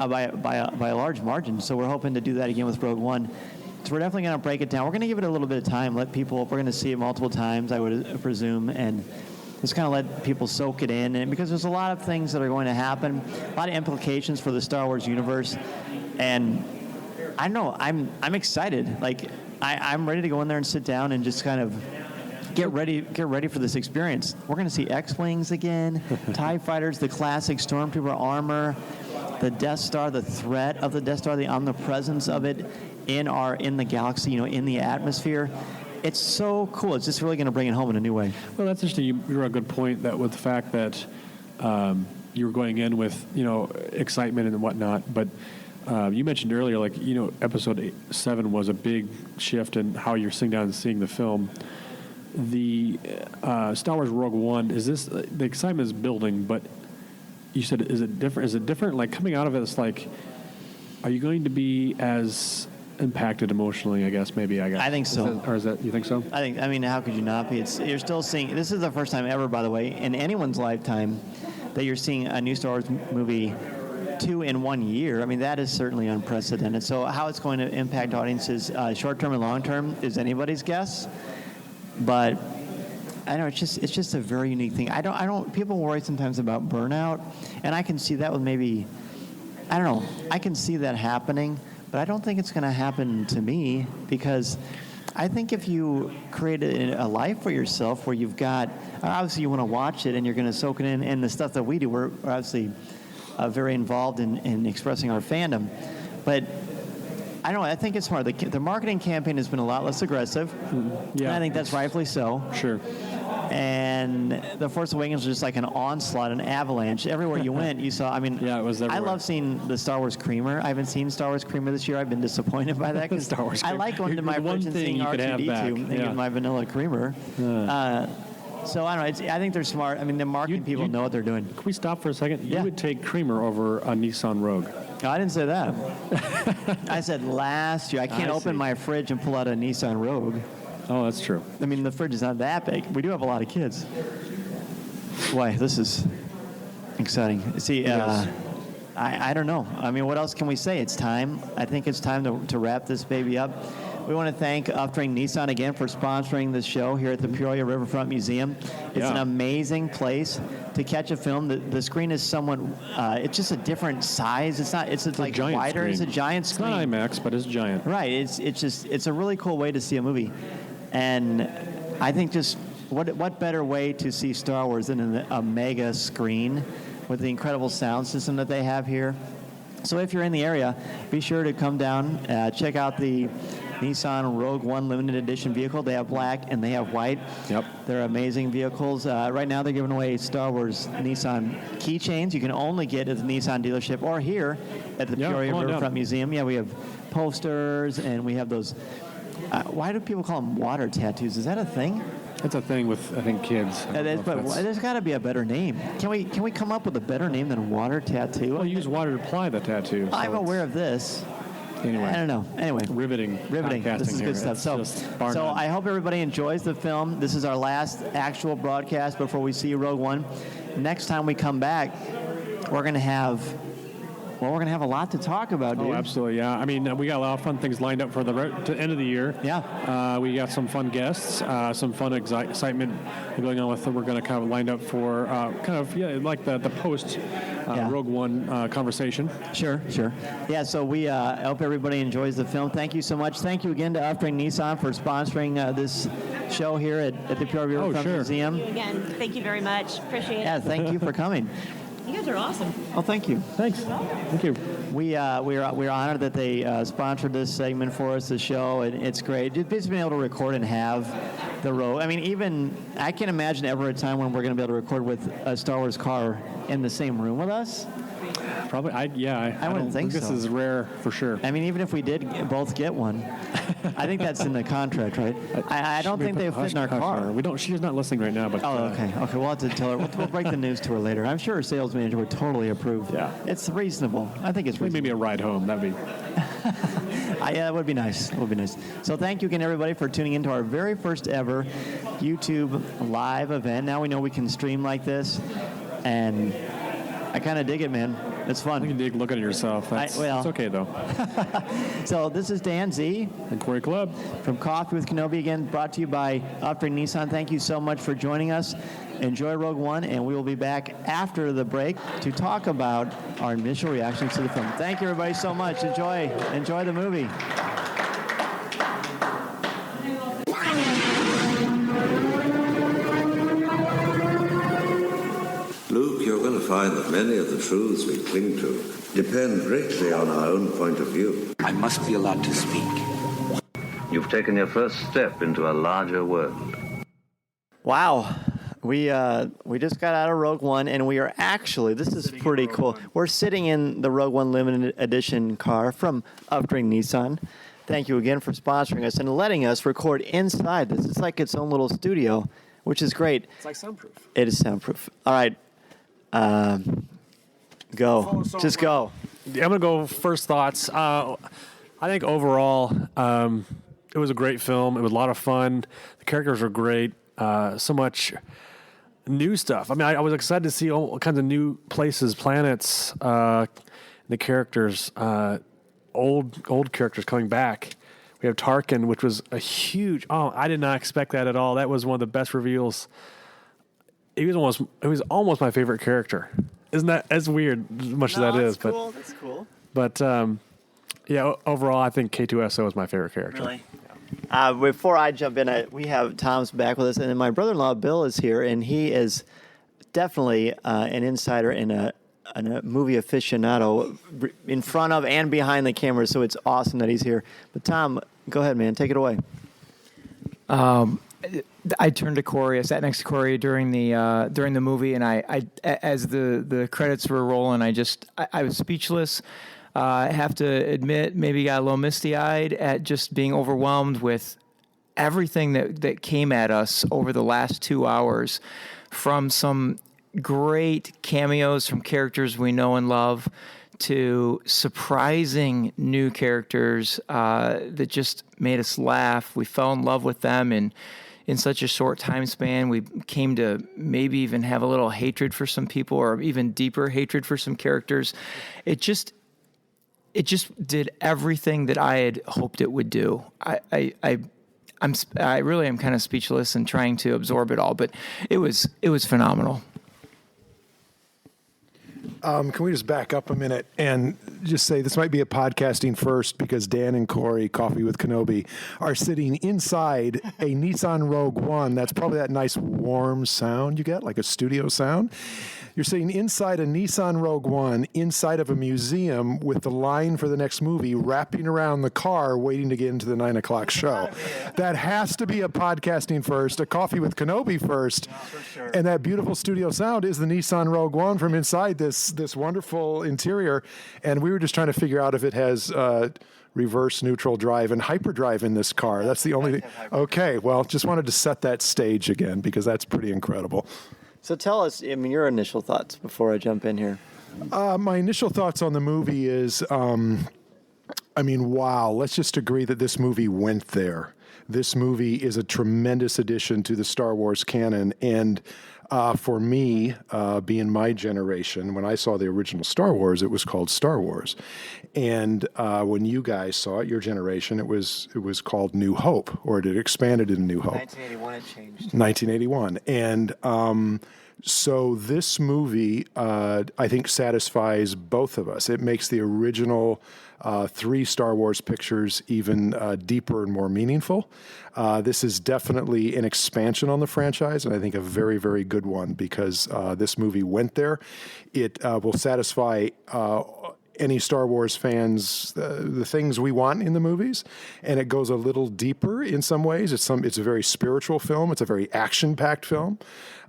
by a large margin. So we're hoping to do that again with Rogue One. So we're definitely going to break it down. We're going to give it a little bit of time, we're going to see it multiple times, I would presume, and just kind of let people soak it in. And because there's a lot of things that are going to happen, a lot of implications for the Star Wars universe, and I don't know, I'm excited. Like, I'm ready to go in there and sit down and just kind of get ready for this experience. We're going to see X-Wings again, TIE fighters, the classic Stormtrooper armor, the Death Star, the threat of the Death Star, the omnipresence of it in the galaxy, in the atmosphere. It's so cool. It's just really going to bring it home in a new way. Well, that's interesting. You're a good point that with the fact that you were going in with, excitement and whatnot, but you mentioned earlier, Episode 7 was a big shift in how you're sitting down and seeing the film. The Star Wars Rogue One, the excitement is building, but you said, is it different? Is it different? Like, coming out of it, it's like, are you going to be as impacted emotionally, I guess? I think so. You think so? I mean, how could you not be? You're still seeing, this is the first time ever, by the way, in anyone's lifetime, that you're seeing a new Star Wars movie 2 in 1 year. I mean, that is certainly unprecedented. So how it's going to impact audiences short-term and long-term is anybody's guess. But I know it's just a very unique thing. I don't. People worry sometimes about burnout, and I can see that with maybe, I don't know. I can see that happening, but I don't think it's going to happen to me because I think if you create a life for yourself where you've got, obviously you want to watch it and you're going to soak it in, and the stuff that we do, we're obviously very involved in expressing our fandom, but. I don't know. I think it's smart. The marketing campaign has been a lot less aggressive. Yeah. And I think that's rightfully so. Sure. And The Force Awakens was just like an onslaught, an avalanche. Everywhere you went, you saw. I mean, yeah, it was everywhere. I love seeing the Star Wars creamer. I haven't seen Star Wars creamer this year. I've been disappointed by that because I like going to my fridge and seeing R2-D2 and getting my vanilla creamer. So I don't know. I think they're smart. I mean, the marketing people know what they're doing. Can we stop for a second? You would take creamer over a Nissan Rogue. No, I didn't say that. I said last year. I can't open my fridge and pull out a Nissan Rogue. Oh, that's true. I mean, the fridge is not that big. We do have a lot of kids. Boy, this is Exciting. See, I don't know. I mean, what else can we say? It's time. I think it's time to wrap this baby up. We want to thank Upstream Nissan again for sponsoring this show here at the Peoria Riverfront Museum. It's an amazing place to catch a film. The screen is somewhat, it's just a different size. It's like wider. Screen. It's a giant screen. It's not IMAX, but it's giant. Right. It's a really cool way to see a movie. And I think just what better way to see Star Wars than a mega screen with the incredible sound system that they have here. So if you're in the area, be sure to come down, check out the Nissan Rogue One limited edition vehicle. They have black and they have white. Yep. They're amazing vehicles. Right now they're giving away Star Wars Nissan keychains. You can only get at the Nissan dealership or here at the Peoria Riverfront Museum. Yeah, we have posters and we have those. Why do people call them water tattoos? Is that a thing? It's a thing with, I think, kids. But there's got to be a better name. Can we come up with a better name than water tattoo? Well, you use water to apply the tattoo. So I'm aware of this. Anyway. I don't know. Anyway. Riveting. This is good stuff. So I hope everybody enjoys the film. This is our last actual broadcast before we see Rogue One. Next time we come back, we're going to have a lot to talk about, dude. Oh, absolutely, yeah. I mean, we got a lot of fun things lined up for the end of the year. Yeah. We got some fun guests, some fun excitement going on with. We're going to kind of lined up for like the post Rogue One conversation. Sure. Yeah. So we hope everybody enjoys the film. Thank you so much. Thank you again to Upstream Nissan for sponsoring this show here at the Peoria Riverfront Museum. Thank you again. Thank you very much. Appreciate it. Yeah. Thank you for coming. You guys are awesome. Oh, thank you. Thanks. Thank you. We're honored that they sponsored this segment for us, the show, and it's great. Just being able to record and have the road. I mean, I can't imagine ever a time when we're going to be able to record with a Star Wars car in the same room with us. Probably, I wouldn't think so. This is rare for sure. I mean, even if we did both get one, I think that's in the contract, right? I don't think they fit in our car. We don't. She's not listening right now, but. Oh, okay. We'll have to tell her. We'll break the news to her later. I'm sure her sales manager would totally approve. Yeah. It's reasonable. I think it's reasonable. Maybe a ride home. That'd be. Yeah, it would be nice. So thank you again, everybody, for tuning into our very first ever YouTube live event. Now we know we can stream like this, and I kind of dig it, man. It's fun. You can dig looking at yourself. It's okay, though. So this is Dan Z. And Corey Club. From Coffee with Kenobi, again, brought to you by Upstream Nissan. Thank you so much for joining us. Enjoy Rogue One, and we will be back after the break to talk about our initial reactions to the film. Thank you, everybody, so much. Enjoy the movie. Luke, you're going to find that many of the truths we cling to depend greatly on our own point of view. I must be allowed to speak. You've taken your first step into a larger world. Wow. We just got out of Rogue One, and we are actually, this is pretty cool. We're sitting in the Rogue One limited edition car from Upstream Nissan. Thank you again for sponsoring us and letting us record inside this. It's like its own little studio, which is great. It's like soundproof. It is soundproof. All right. Go. Just go. Yeah, I'm going to go first thoughts. I think overall, it was a great film. It was a lot of fun. The characters were great. So much new stuff. I mean, I was excited to see all kinds of new places, planets, the characters, old characters coming back. We have Tarkin, which was a huge. Oh, I did not expect that at all. That was one of the best reveals. It was almost my favorite character. Isn't that as weird as much as that is? Cool. That's cool. But yeah, overall, I think K2SO is my favorite character. Really? Before I jump in, we have Tom's back with us, and then my brother-in-law Bill is here, and he is definitely an insider and a movie aficionado in front of and behind the camera. So it's awesome that he's here. But Tom, go ahead, man, take it away. I turned to Corey. I sat next to Corey during the movie, and I as the credits were rolling, I was speechless. I have to admit, maybe got a little misty-eyed at just being overwhelmed with everything that came at us over the last 2 hours, from some great cameos from characters we know and love to surprising new characters that just made us laugh. We fell in love with them in such a short time span. We came to maybe even have a little hatred for some people, or even deeper hatred for some characters. It just did everything that I had hoped it would do. I really am kind of speechless and trying to absorb it all, but it was phenomenal. Can we just back up a minute and just say this might be a podcasting first, because Dan and Corey, Coffee with Kenobi, are sitting inside a Nissan Rogue One. That's probably that nice warm sound you get, like a studio sound. You're sitting inside a Nissan Rogue One, inside of a museum, with the line for the next movie wrapping around the car, waiting to get into the 9 o'clock show. That has to be a podcasting first, a Coffee with Kenobi first. Yeah, for sure. And that beautiful studio sound is the Nissan Rogue One from inside this wonderful interior. And we were just trying to figure out if it has reverse neutral drive and hyperdrive in this car. That's the only thing. Okay, well, just wanted to set that stage again, because that's pretty incredible. So tell us, your initial thoughts before I jump in here. My initial thoughts on the movie is, wow, let's just agree that this movie went there. This movie is a tremendous addition to the Star Wars canon. And for me, being my generation, when I saw the original Star Wars, it was called Star Wars. And when you guys saw it, your generation, it was called New Hope, or it had expanded into New Hope. 1981 it changed. 1981. And so this movie, I think, satisfies both of us. It makes the original 3 Star Wars pictures even deeper and more meaningful. This is definitely an expansion on the franchise, and I think a very, very good one, because this movie went there. It will satisfy any Star Wars fans the things we want in the movies, and it goes a little deeper in some ways. It's a very spiritual film. It's a very action-packed film.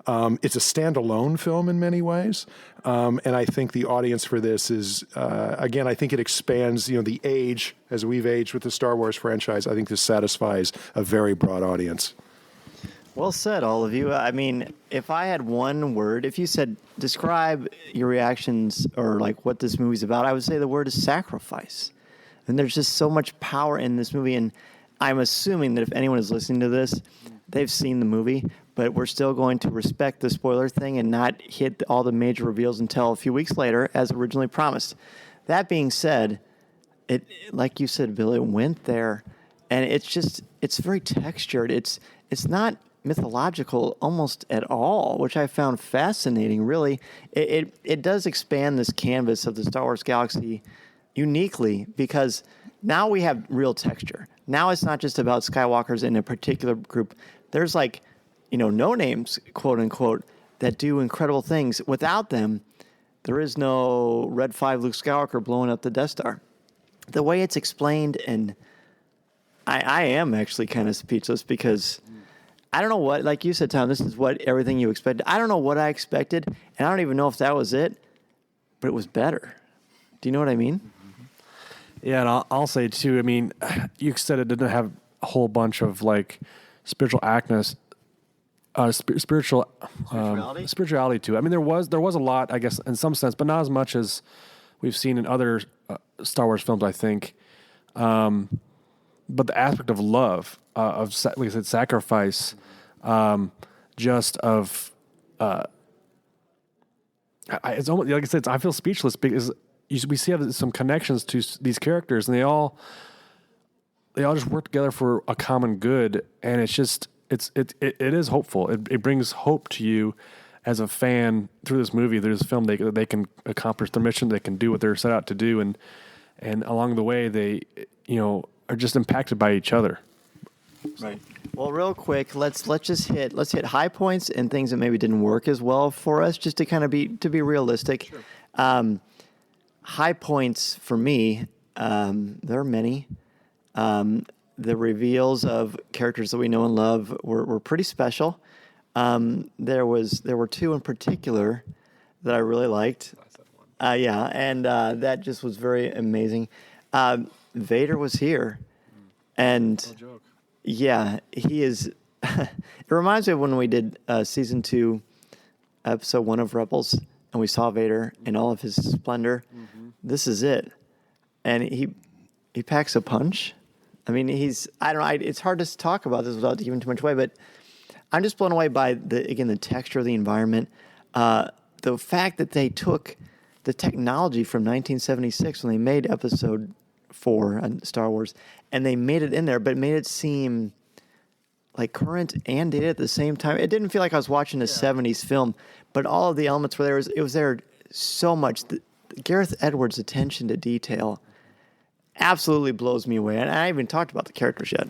It's a standalone film in many ways, and I think the audience for this is, again, I think it expands, the age, as we've aged with the Star Wars franchise. I think this satisfies a very broad audience. Well said, all of you. If I had one word, if you said, describe your reactions or like what this movie's about, I would say the word is sacrifice. And there's just so much power in this movie, and I'm assuming that if anyone is listening to this, they've seen the movie, but we're still going to respect the spoiler thing and not hit all the major reveals until a few weeks later, as originally promised. That being said, it, like you said, Bill, it went there, and it's very textured. It's not mythological almost at all, which I found fascinating, really. It does expand this canvas of the Star Wars galaxy uniquely, because now we have real texture. Now it's not just about Skywalkers in a particular group. There's no names, quote unquote, that do incredible things. Without them, there is no Red 5 Luke Skywalker blowing up the Death Star. The way it's explained, and I am actually kind of speechless, because I don't know what, like you said, Tom, this is what everything you expected. I don't know what I expected, and I don't even know if that was it, but it was better. Do you know what I mean? Yeah, and I'll say too, you said it didn't have a whole bunch of spirituality to it. There was a lot, I guess, in some sense, but not as much as we've seen in other Star Wars films, I think. But the aspect of love, like I said, sacrifice, it's almost, like I said, I feel speechless, because we see some connections to these characters, and they all just work together for a common good, and it is hopeful. It brings hope to you as a fan through this movie, through this film. They can accomplish their mission, they can do what they're set out to do, and along the way they are just impacted by each other. Right. Well, real quick, let's just hit high points and things that maybe didn't work as well for us, just to kind of be realistic. Sure. High points for me, there are many. The reveals of characters that we know and love were pretty special. There were 2 in particular that I really liked. That just was very amazing. Vader was here, and yeah, he is. It reminds me of when we did season 2, episode 1 of Rebels, and we saw Vader in all of his splendor. Mm-hmm. This is it, and he packs a punch. It's hard to talk about this without giving too much away, but I'm just blown away by the texture of the environment. The fact that they took the technology from 1976 when they made Episode 4 on Star Wars, and they made it in there, but made it seem like current and dated at the same time. It didn't feel like I was watching a 70s film, but all of the elements were there. It was there so much. Gareth Edwards' attention to detail absolutely blows me away. And I haven't even talked about the characters yet.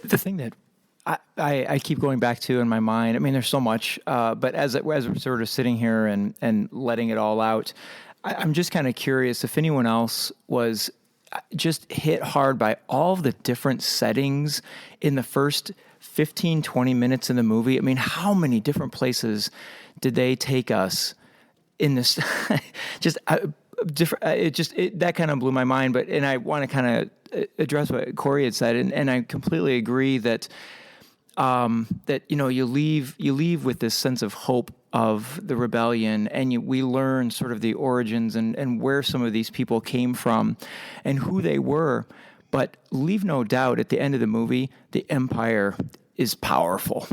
The thing that I keep going back to in my mind, I mean, there's so much, but as we're sort of sitting here and letting it all out, I'm just kind of curious if anyone else was just hit hard by all of the different settings in the first 15, 20 minutes in the movie. I mean, how many different places did they take us in this? That kind of blew my mind. And I want to kind of address what Corey had said, and I completely agree that you leave with this sense of hope of the rebellion, and we learn sort of the origins and where some of these people came from and who they were. But leave no doubt, at the end of the movie, the Empire is powerful,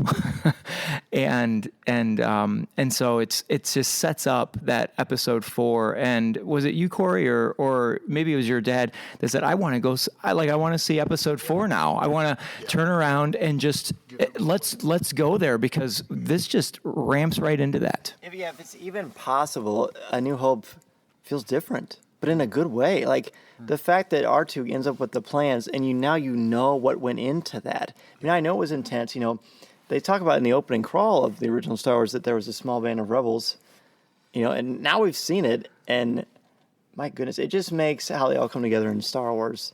and so it just sets up that Episode 4. And was it you, Corey, or maybe it was your dad that said, I want to see Episode 4 now. I want to turn around and just let's go there, because this just ramps right into that. If it's even possible, A New Hope feels different, but in a good way. Like the fact that R2 ends up with the plans, and you know what went into that. I mean, I know it was intense. They talk about in the opening crawl of the original Star Wars that there was a small band of rebels, and now we've seen it, and my goodness, it just makes how they all come together in Star Wars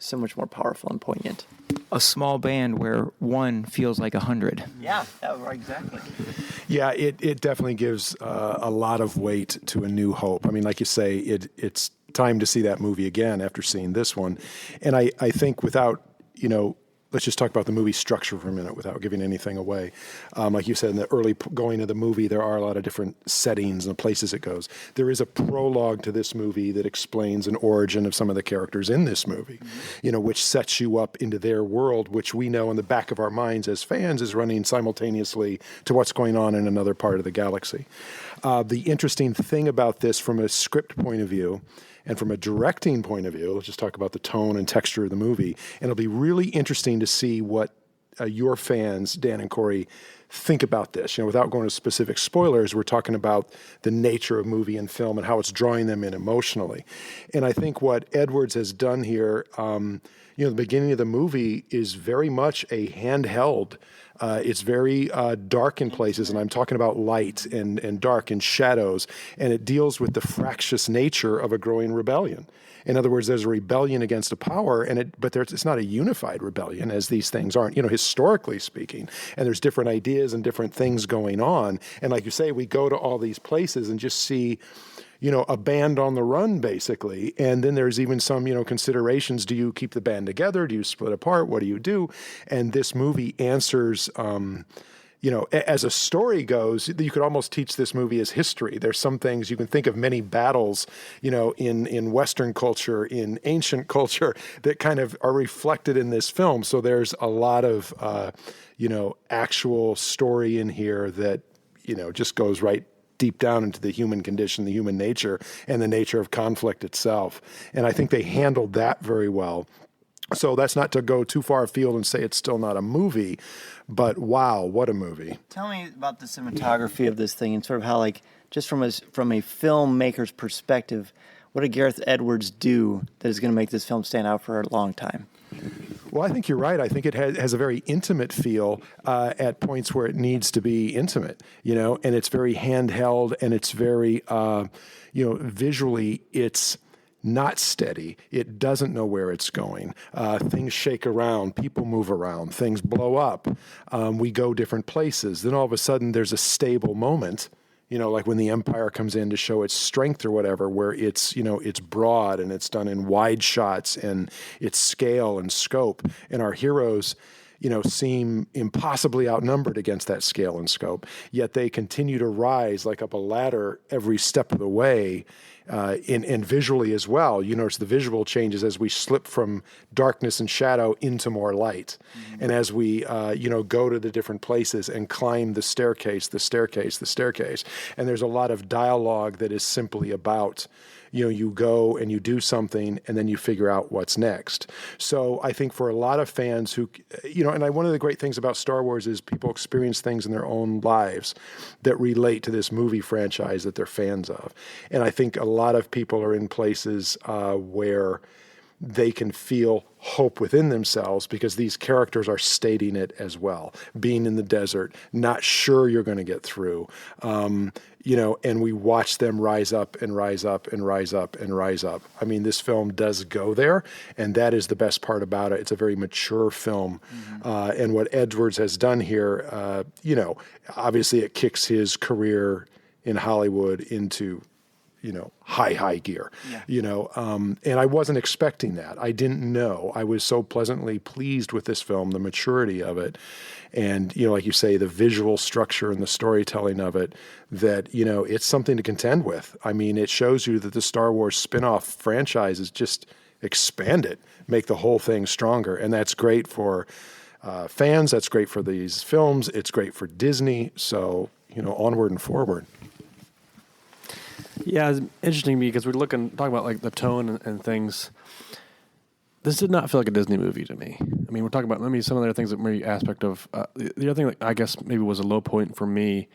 so much more powerful and poignant. A small band where one feels like 100. Yeah, exactly. Yeah, it definitely gives a lot of weight to A New Hope. I mean, like you say, it's time to see that movie again after seeing this one. And I think without, let's just talk about the movie structure for a minute without giving anything away. Like you said, in the early going of the movie, there are a lot of different settings and places it goes. There is a prologue to this movie that explains an origin of some of the characters in this movie, which sets you up into their world, which we know in the back of our minds as fans is running simultaneously to what's going on in another part of the galaxy. The interesting thing about this from a script point of view and from a directing point of view, let's just talk about the tone and texture of the movie. And it'll be really interesting to see what your fans, Dan and Corey, think about this. Without going to specific spoilers, we're talking about the nature of movie and film and how it's drawing them in emotionally. And I think what Edwards has done here, the beginning of the movie is very much a handheld. It's very dark in places, and I'm talking about light and dark and shadows, and it deals with the fractious nature of a growing rebellion. In other words, there's a rebellion against a power, but it's not a unified rebellion, as these things aren't, historically speaking. And there's different ideas and different things going on. And like you say, we go to all these places and just see a band on the run, basically. And then there's even some, considerations. Do you keep the band together? Do you split apart? What do you do? And this movie answers, as a story goes, you could almost teach this movie as history. There's some things you can think of many battles, in Western culture, in ancient culture that kind of are reflected in this film. So there's a lot of, actual story in here that, just goes right deep down into the human condition, the human nature, and the nature of conflict itself. And I think they handled that very well. So that's not to go too far afield and say it's still not a movie, but wow, what a movie. Tell me about the cinematography of this thing and sort of how, just from a filmmaker's perspective, what did Gareth Edwards do that is going to make this film stand out for a long time? Well, I think you're right. I think it has a very intimate feel at points where it needs to be intimate, and it's very handheld, and it's very, visually, it's not steady. It doesn't know where it's going. Things shake around. People move around. Things blow up. We go different places. Then all of a sudden, there's a stable moment. Like when the Empire comes in to show its strength or whatever, where it's broad and it's done in wide shots and its scale and scope. And our heroes, seem impossibly outnumbered against that scale and scope, yet they continue to rise like up a ladder every step of the way, and visually as well. You notice the visual changes as we slip from darkness and shadow into more light. Mm-hmm. And as we, go to the different places and climb the staircase. And there's a lot of dialogue that is simply about, you go and you do something and then you figure out what's next. So I think for a lot of fans who, one of the great things about Star Wars is people experience things in their own lives that relate to this movie franchise that they're fans of. And I think a lot of people are in places where they can feel hope within themselves because these characters are stating it as well. Being in the desert, not sure you're going to get through, and we watch them rise up and rise up and rise up and rise up. I mean, this film does go there, and that is the best part about it. It's a very mature film. Mm-hmm. And what Edwards has done here, obviously it kicks his career in Hollywood into high gear, and I wasn't expecting that. I didn't know. I was so pleasantly pleased with this film, the maturity of it. And, like you say, the visual structure and the storytelling of it, that, it's something to contend with. I mean, it shows you that the Star Wars spin-off franchise is just expand it, make the whole thing stronger. And that's great for fans. That's great for these films. It's great for Disney. So, onward and forward. Yeah, it's interesting to me because we're talking about like the tone and things. This did not feel like a Disney movie to me. I mean, we're talking about maybe some of the other things that maybe aspect of the other thing that I guess maybe was a low point for me.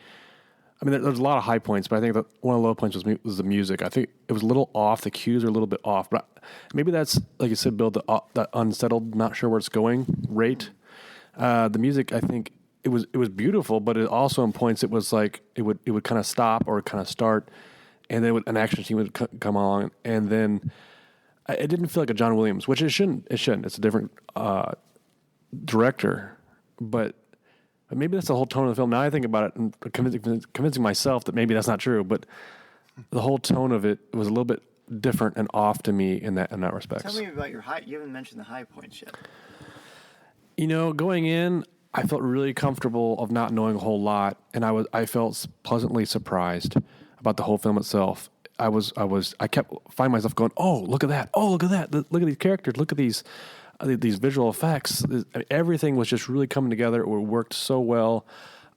I mean, there's a lot of high points, but I think that one of the low points was the music. I think it was a little off. The cues are a little bit off, but maybe that's, like you said, Bill, that unsettled, not sure where it's going rate. The music, I think it was beautiful, but it also in points it was like it would kind of stop or kind of start. And then an action scene would come along, and then it didn't feel like a John Williams, which it shouldn't. It shouldn't. It's a different director, but maybe that's the whole tone of the film. Now I think about it and convincing myself that maybe that's not true, but the whole tone of it was a little bit different and off to me in that respect. Tell me about your high. You haven't mentioned the high points yet. Going in, I felt really comfortable of not knowing a whole lot, and I felt pleasantly surprised about the whole film itself. I kept finding myself going, oh, look at that. Oh, look at that. Look at these characters. Look at these visual effects. Everything was just really coming together. It worked so well.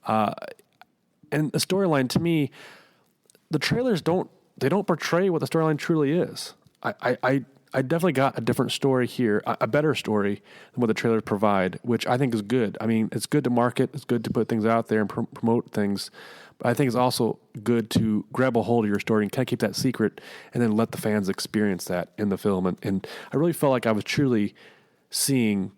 And the storyline, to me, the trailers don't portray what the storyline truly is. I definitely got a different story here, a better story than what the trailers provide, which I think is good. I mean, it's good to market. It's good to put things out there and promote things. But I think it's also good to grab a hold of your story and kind of keep that secret and then let the fans experience that in the film. And I really felt like I was truly seeing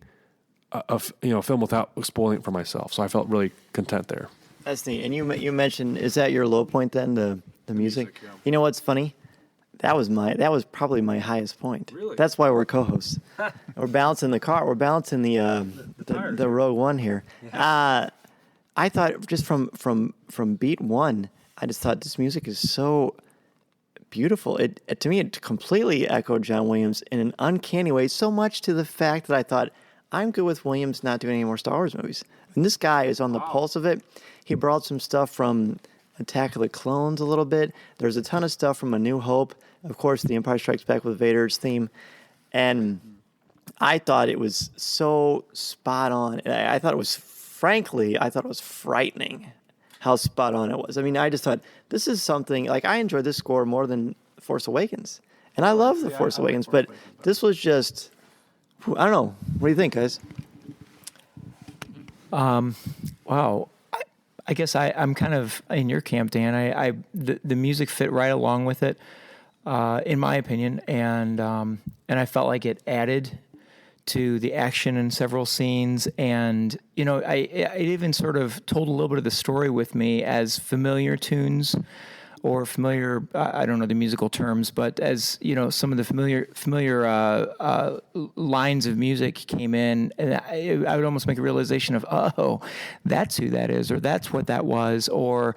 a film without spoiling it for myself. So I felt really content there. That's neat. And you mentioned, is that your low point then, the music? Yeah. You know what's funny? That was probably my highest point. Really? That's why we're co-hosts. We're balancing the car. We're balancing the Rogue One here. Yeah. I thought just from beat one, I just thought this music is so beautiful. It to me, it completely echoed John Williams in an uncanny way, so much to the fact that I thought, I'm good with Williams not doing any more Star Wars movies. And this guy is on the pulse of it. He brought some stuff from Attack of the Clones a little bit. There's a ton of stuff from A New Hope. Of course, The Empire Strikes Back with Vader's theme. And I thought it was so spot on. I thought it was frightening how spot on it was. I mean, I just thought, this is something, like, I enjoyed this score more than Force Awakens. And I love The Force Awakens, but this was just, I don't know. What do you think, guys? Wow. I guess I'm kind of in your camp, Dan. The music fit right along with it, in my opinion, and I felt like it added to the action in several scenes, and it even sort of told a little bit of the story with me as familiar tunes or familiar, I don't know the musical terms, but as some of the familiar lines of music came in, and I would almost make a realization of, oh, that's who that is, or that's what that was, or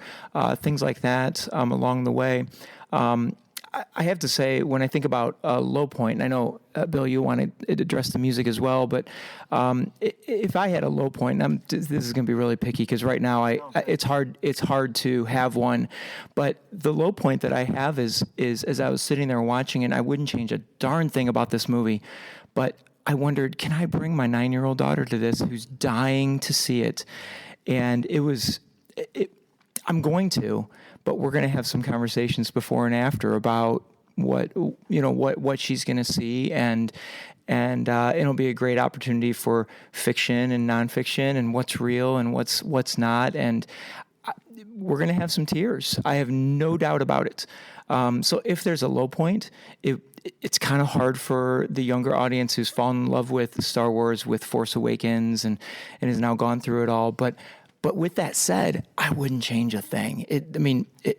things like that along the way. I have to say, when I think about a low point, and I know, Bill, you wanted to address the music as well, but if I had a low point, this is going to be really picky because right now it's hard to have one, but the low point that I have is as I was sitting there watching it, I wouldn't change a darn thing about this movie, but I wondered, can I bring my 9-year-old daughter to this who's dying to see it? And I'm going to, but we're going to have some conversations before and after about what she's going to see, and it'll be a great opportunity for fiction and nonfiction and what's real and what's not, and we're going to have some tears. I have no doubt about it. So if there's a low point, it's kind of hard for the younger audience who's fallen in love with Star Wars, with Force Awakens, and has now gone through it all. But with that said, I wouldn't change a thing.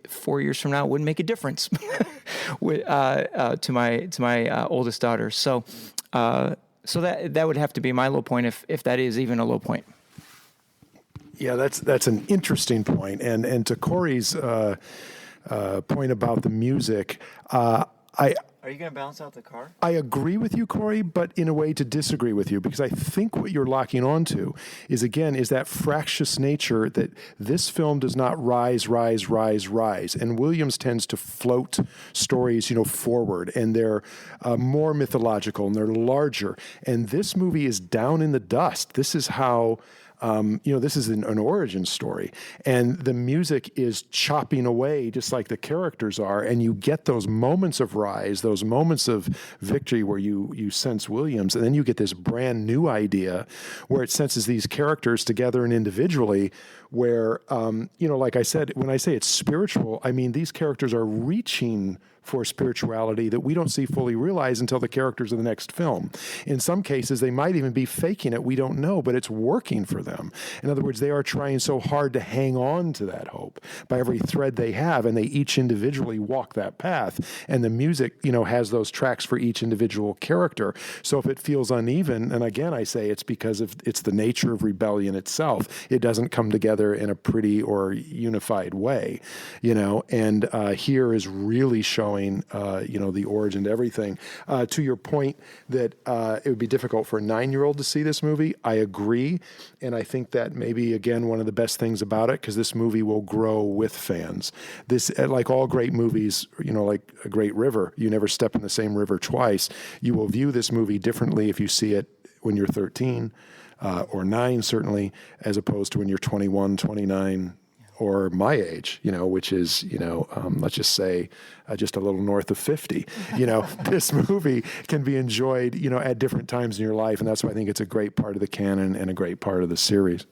4 years from now, it wouldn't make a difference to my oldest daughter. So that would have to be my low point if that is even a low point. Yeah, that's an interesting point. And to Corey's point about the music, Are you going to balance out the car? I agree with you, Corey, but in a way to disagree with you, because I think what you're locking onto is that fractious nature that this film does not rise. And Williams tends to float stories, forward, and they're more mythological and they're larger. And this movie is down in the dust. This is how... this is an origin story, and the music is chopping away just like the characters are, and you get those moments of rise, those moments of victory where you sense Williams, and then you get this brand new idea where it senses these characters together and individually where, like I said, when I say it's spiritual, I mean these characters are reaching for spirituality that we don't see fully realized until the characters of the next film. In some cases, they might even be faking it. We don't know, but it's working for them. In other words, they are trying so hard to hang on to that hope by every thread they have, and they each individually walk that path. And the music, has those tracks for each individual character. So if it feels uneven, and again, I say it's because it's the nature of rebellion itself. It doesn't come together in a pretty or unified way, and here is really showing the origin to everything. To your point that it would be difficult for a 9-year-old to see this movie, I agree. And I think that maybe, again, one of the best things about it, because this movie will grow with fans. This, like all great movies, like a great river, you never step in the same river twice. You will view this movie differently if you see it when you're 13 or 9, certainly, as opposed to when you're 21, 29, or my age, which is, let's just say just a little north of 50. This movie can be enjoyed, at different times in your life. And that's why I think it's a great part of the canon and a great part of the series.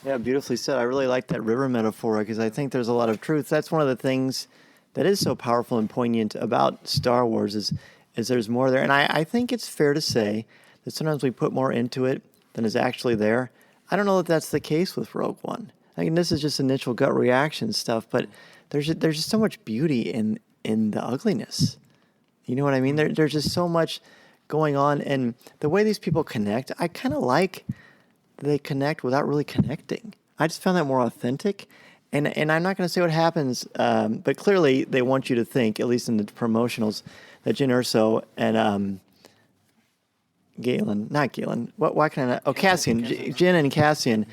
Yeah, beautifully said. I really like that river metaphor because I think there's a lot of truth. That's one of the things that is so powerful and poignant about Star Wars is there's more there. And I think it's fair to say that sometimes we put more into it than is actually there. I don't know that that's the case with Rogue One. I mean, this is just initial gut reaction stuff, but there's just so much beauty in the ugliness. You know what I mean? There's just so much going on, and the way these people connect, I kind of like they connect without really connecting. I just found that more authentic, and I'm not going to say what happens, but clearly they want you to think, at least in the promotionals, that Jyn Erso and Cassian, Jyn and Cassian.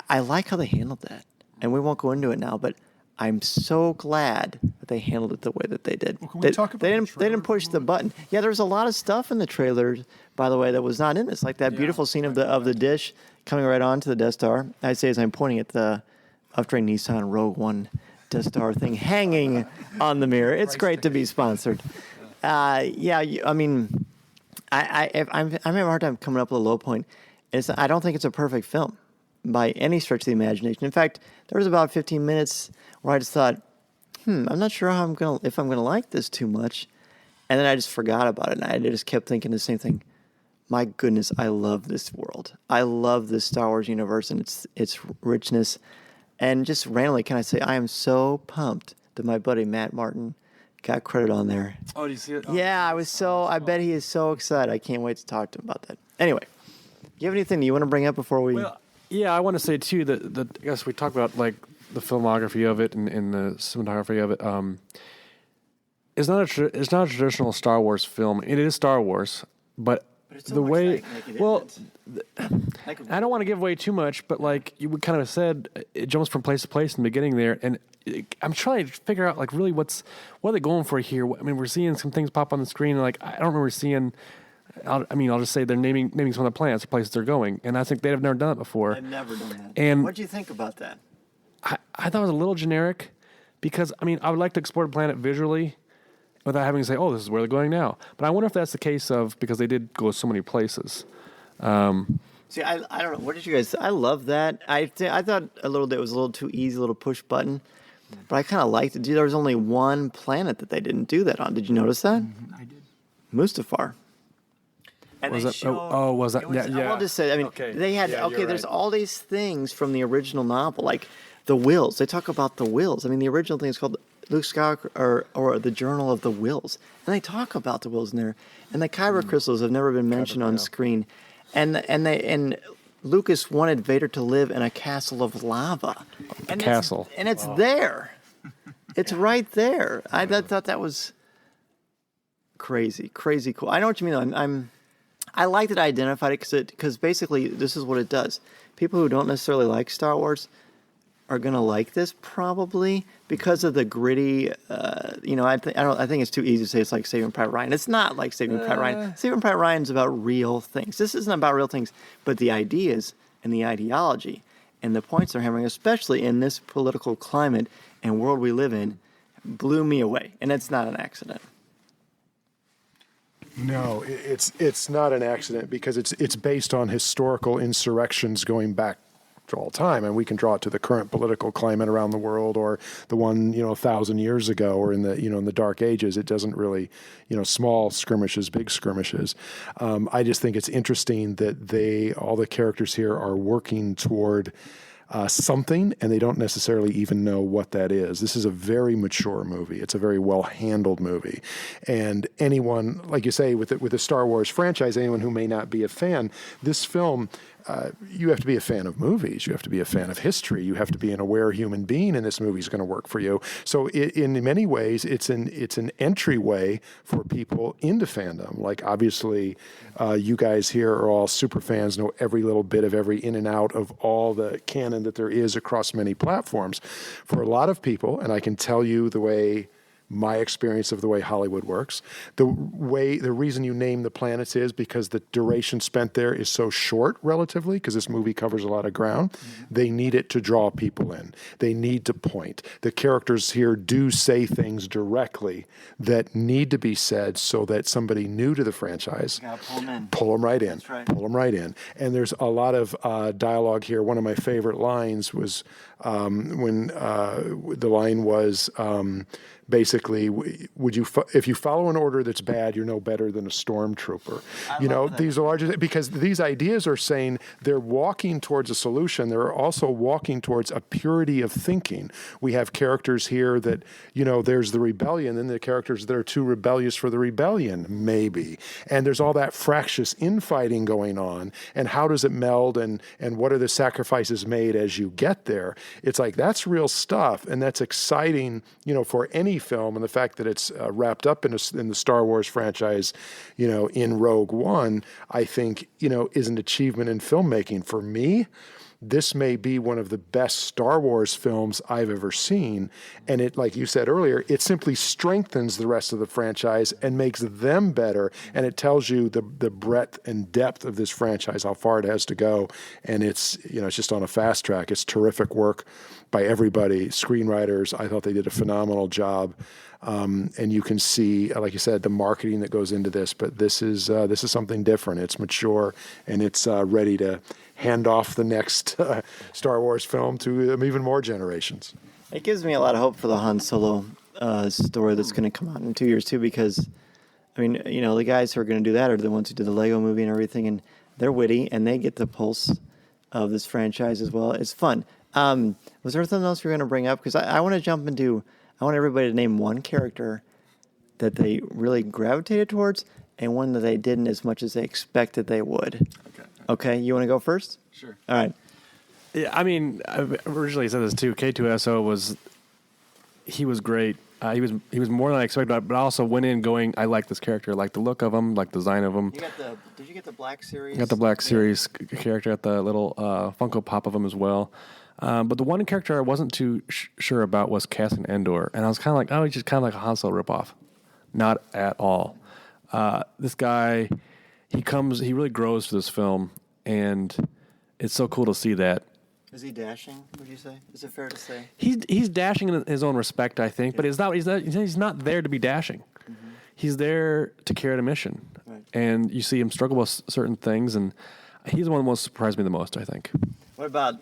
I like how they handled that, and we won't go into it now, but I'm so glad that they handled it the way that they did. Well, they didn't push the button. Yeah, there's a lot of stuff in the trailer, by the way, that was not in this, like that beautiful scene of the dish coming right onto the Death Star. I say as I'm pointing at the Uptrain Nissan Rogue One Death Star thing hanging on the mirror. It's great to be sponsored. I'm having a hard time coming up with a low point. I don't think it's a perfect film by any stretch of the imagination. In fact, there was about 15 minutes where I just thought, I'm not sure if I'm gonna like this too much, and then I just forgot about it, and I just kept thinking the same thing. My goodness, I love this world. I love this Star Wars universe and its richness. And just randomly, can I say, I am so pumped that my buddy Matt Martin got credit on there. Oh, do you see it? Yeah, I bet he is so excited. I can't wait to talk to him about that. Anyway, do you have anything you want to bring up before we... Well, yeah, I want to say, too, that I guess we talked about, like, the filmography of it and the cinematography of it. it's not a traditional Star Wars film. It is Star Wars, but it's the way Like I don't want to give away too much, but like you kind of said, it jumps from place to place in the beginning there, and I'm trying to figure out like really what are they going for here. I mean, we're seeing some things pop on the screen, and like I don't remember seeing. I'll just say they're naming some of the planets or places they're going, and I think they've never done it before. I've never done that. And what do you think about that? I thought it was a little generic, because I mean I would like to explore the planet visually, without having to say, oh, this is where they're going now. But I wonder if that's the case because they did go so many places. See, I don't know. What did you guys? I love that. I thought it was a little too easy, a little push button, but I kind of liked it. There was only one planet that they didn't do that on. Did you notice that? I did. Mustafar. And was that? Was that? Yeah. I'll just say. I mean, they had. There's all these things from the original novel, like the wills. They talk about the wills. I mean, the original thing is called Luke Skywalker or the Journal of the Wills, and they talk about the wills in there. And the Kyber crystals have never been mentioned on screen, and Lucas wanted Vader to live in a castle of lava. And it's there. It's right there. I thought that was crazy cool. I know what you mean. I like that I identified it because basically this is what it does. People who don't necessarily like Star Wars are gonna like this probably because of the gritty. I think it's too easy to say it's like Saving Private Ryan. It's not like Saving Private Ryan. Saving Private Ryan's about real things. This isn't about real things, but the ideas and the ideology and the points they're hammering, especially in this political climate and world we live in, blew me away. And it's not an accident. No, it's not an accident because it's based on historical insurrections going back to all time, and we can draw it to the current political climate around the world, or the one 1,000 years ago, or in the Dark Ages. It doesn't really small skirmishes, big skirmishes. I just think it's interesting that all the characters here are working toward something, and they don't necessarily even know what that is. This is a very mature movie. It's a very well-handled movie. And anyone, like you say, with the Star Wars franchise, anyone who may not be a fan, this film, you have to be a fan of movies. You have to be a fan of history. You have to be an aware human being, and this movie is going to work for you. So in many ways, it's an entryway for people into fandom. Like, obviously, you guys here are all super fans, know every little bit of every in and out of all the canon that there is across many platforms. For a lot of people, and I can tell you my experience of the way Hollywood works. The reason you name the planets is because the duration spent there is so short relatively, because this movie covers a lot of ground. Mm-hmm. They need it to draw people in. They need to point. The characters here do say things directly that need to be said so that somebody new to the franchise, pull them right in. That's right. Pull them right in. And there's a lot of dialogue here. One of my favorite lines was when the line was, basically, if you follow an order that's bad, you're no better than a stormtrooper. These are because these ideas are saying they're walking towards a solution. They're also walking towards a purity of thinking. We have characters here that, there's the rebellion, and the characters that are too rebellious for the rebellion, maybe. And there's all that fractious infighting going on. And how does it meld? And what are the sacrifices made as you get there? It's like, that's real stuff. And that's exciting, for any film, and the fact that it's wrapped up in the Star Wars franchise, in Rogue One, I think, is an achievement in filmmaking. For me, this may be one of the best Star Wars films I've ever seen. And it, like you said earlier, it simply strengthens the rest of the franchise and makes them better. And it tells you the breadth and depth of this franchise, how far it has to go. And it's just on a fast track. It's terrific work by everybody. Screenwriters, I thought they did a phenomenal job. And you can see, like you said, the marketing that goes into this. But this is something different. It's mature, and it's ready to hand off the next Star Wars film to even more generations. It gives me a lot of hope for the Han Solo story that's going to come out in 2 years too, because the guys who are going to do that are the ones who did the Lego movie and everything, and they're witty and they get the pulse of this franchise as well. It's fun. Was there anything else you were going to bring up? Because I want to jump into, I want everybody to name one character that they really gravitated towards and one that they didn't as much as they expected they would. Okay, you want to go first? Sure. All right. Yeah, I originally said this too. K2SO he was great. He was more than I expected, but I also went in going, I like this character, I like the look of him, like the design of him. Did you get the Black Series? I got the Black Series character, got the little Funko Pop of him as well. But the one character I wasn't too sure about was Cassian Andor, and I was kind of like, oh, he's just kind of like a Han Solo ripoff. Not at all. This guy, he really grows for this film, and it's so cool to see that. Is he dashing, would you say? Is it fair to say? He's dashing in his own respect, I think, but he's not there to be dashing. Mm-hmm. He's there to carry out a mission. Right. And you see him struggle with certain things, and he's the one that most surprised me the most, I think. What about...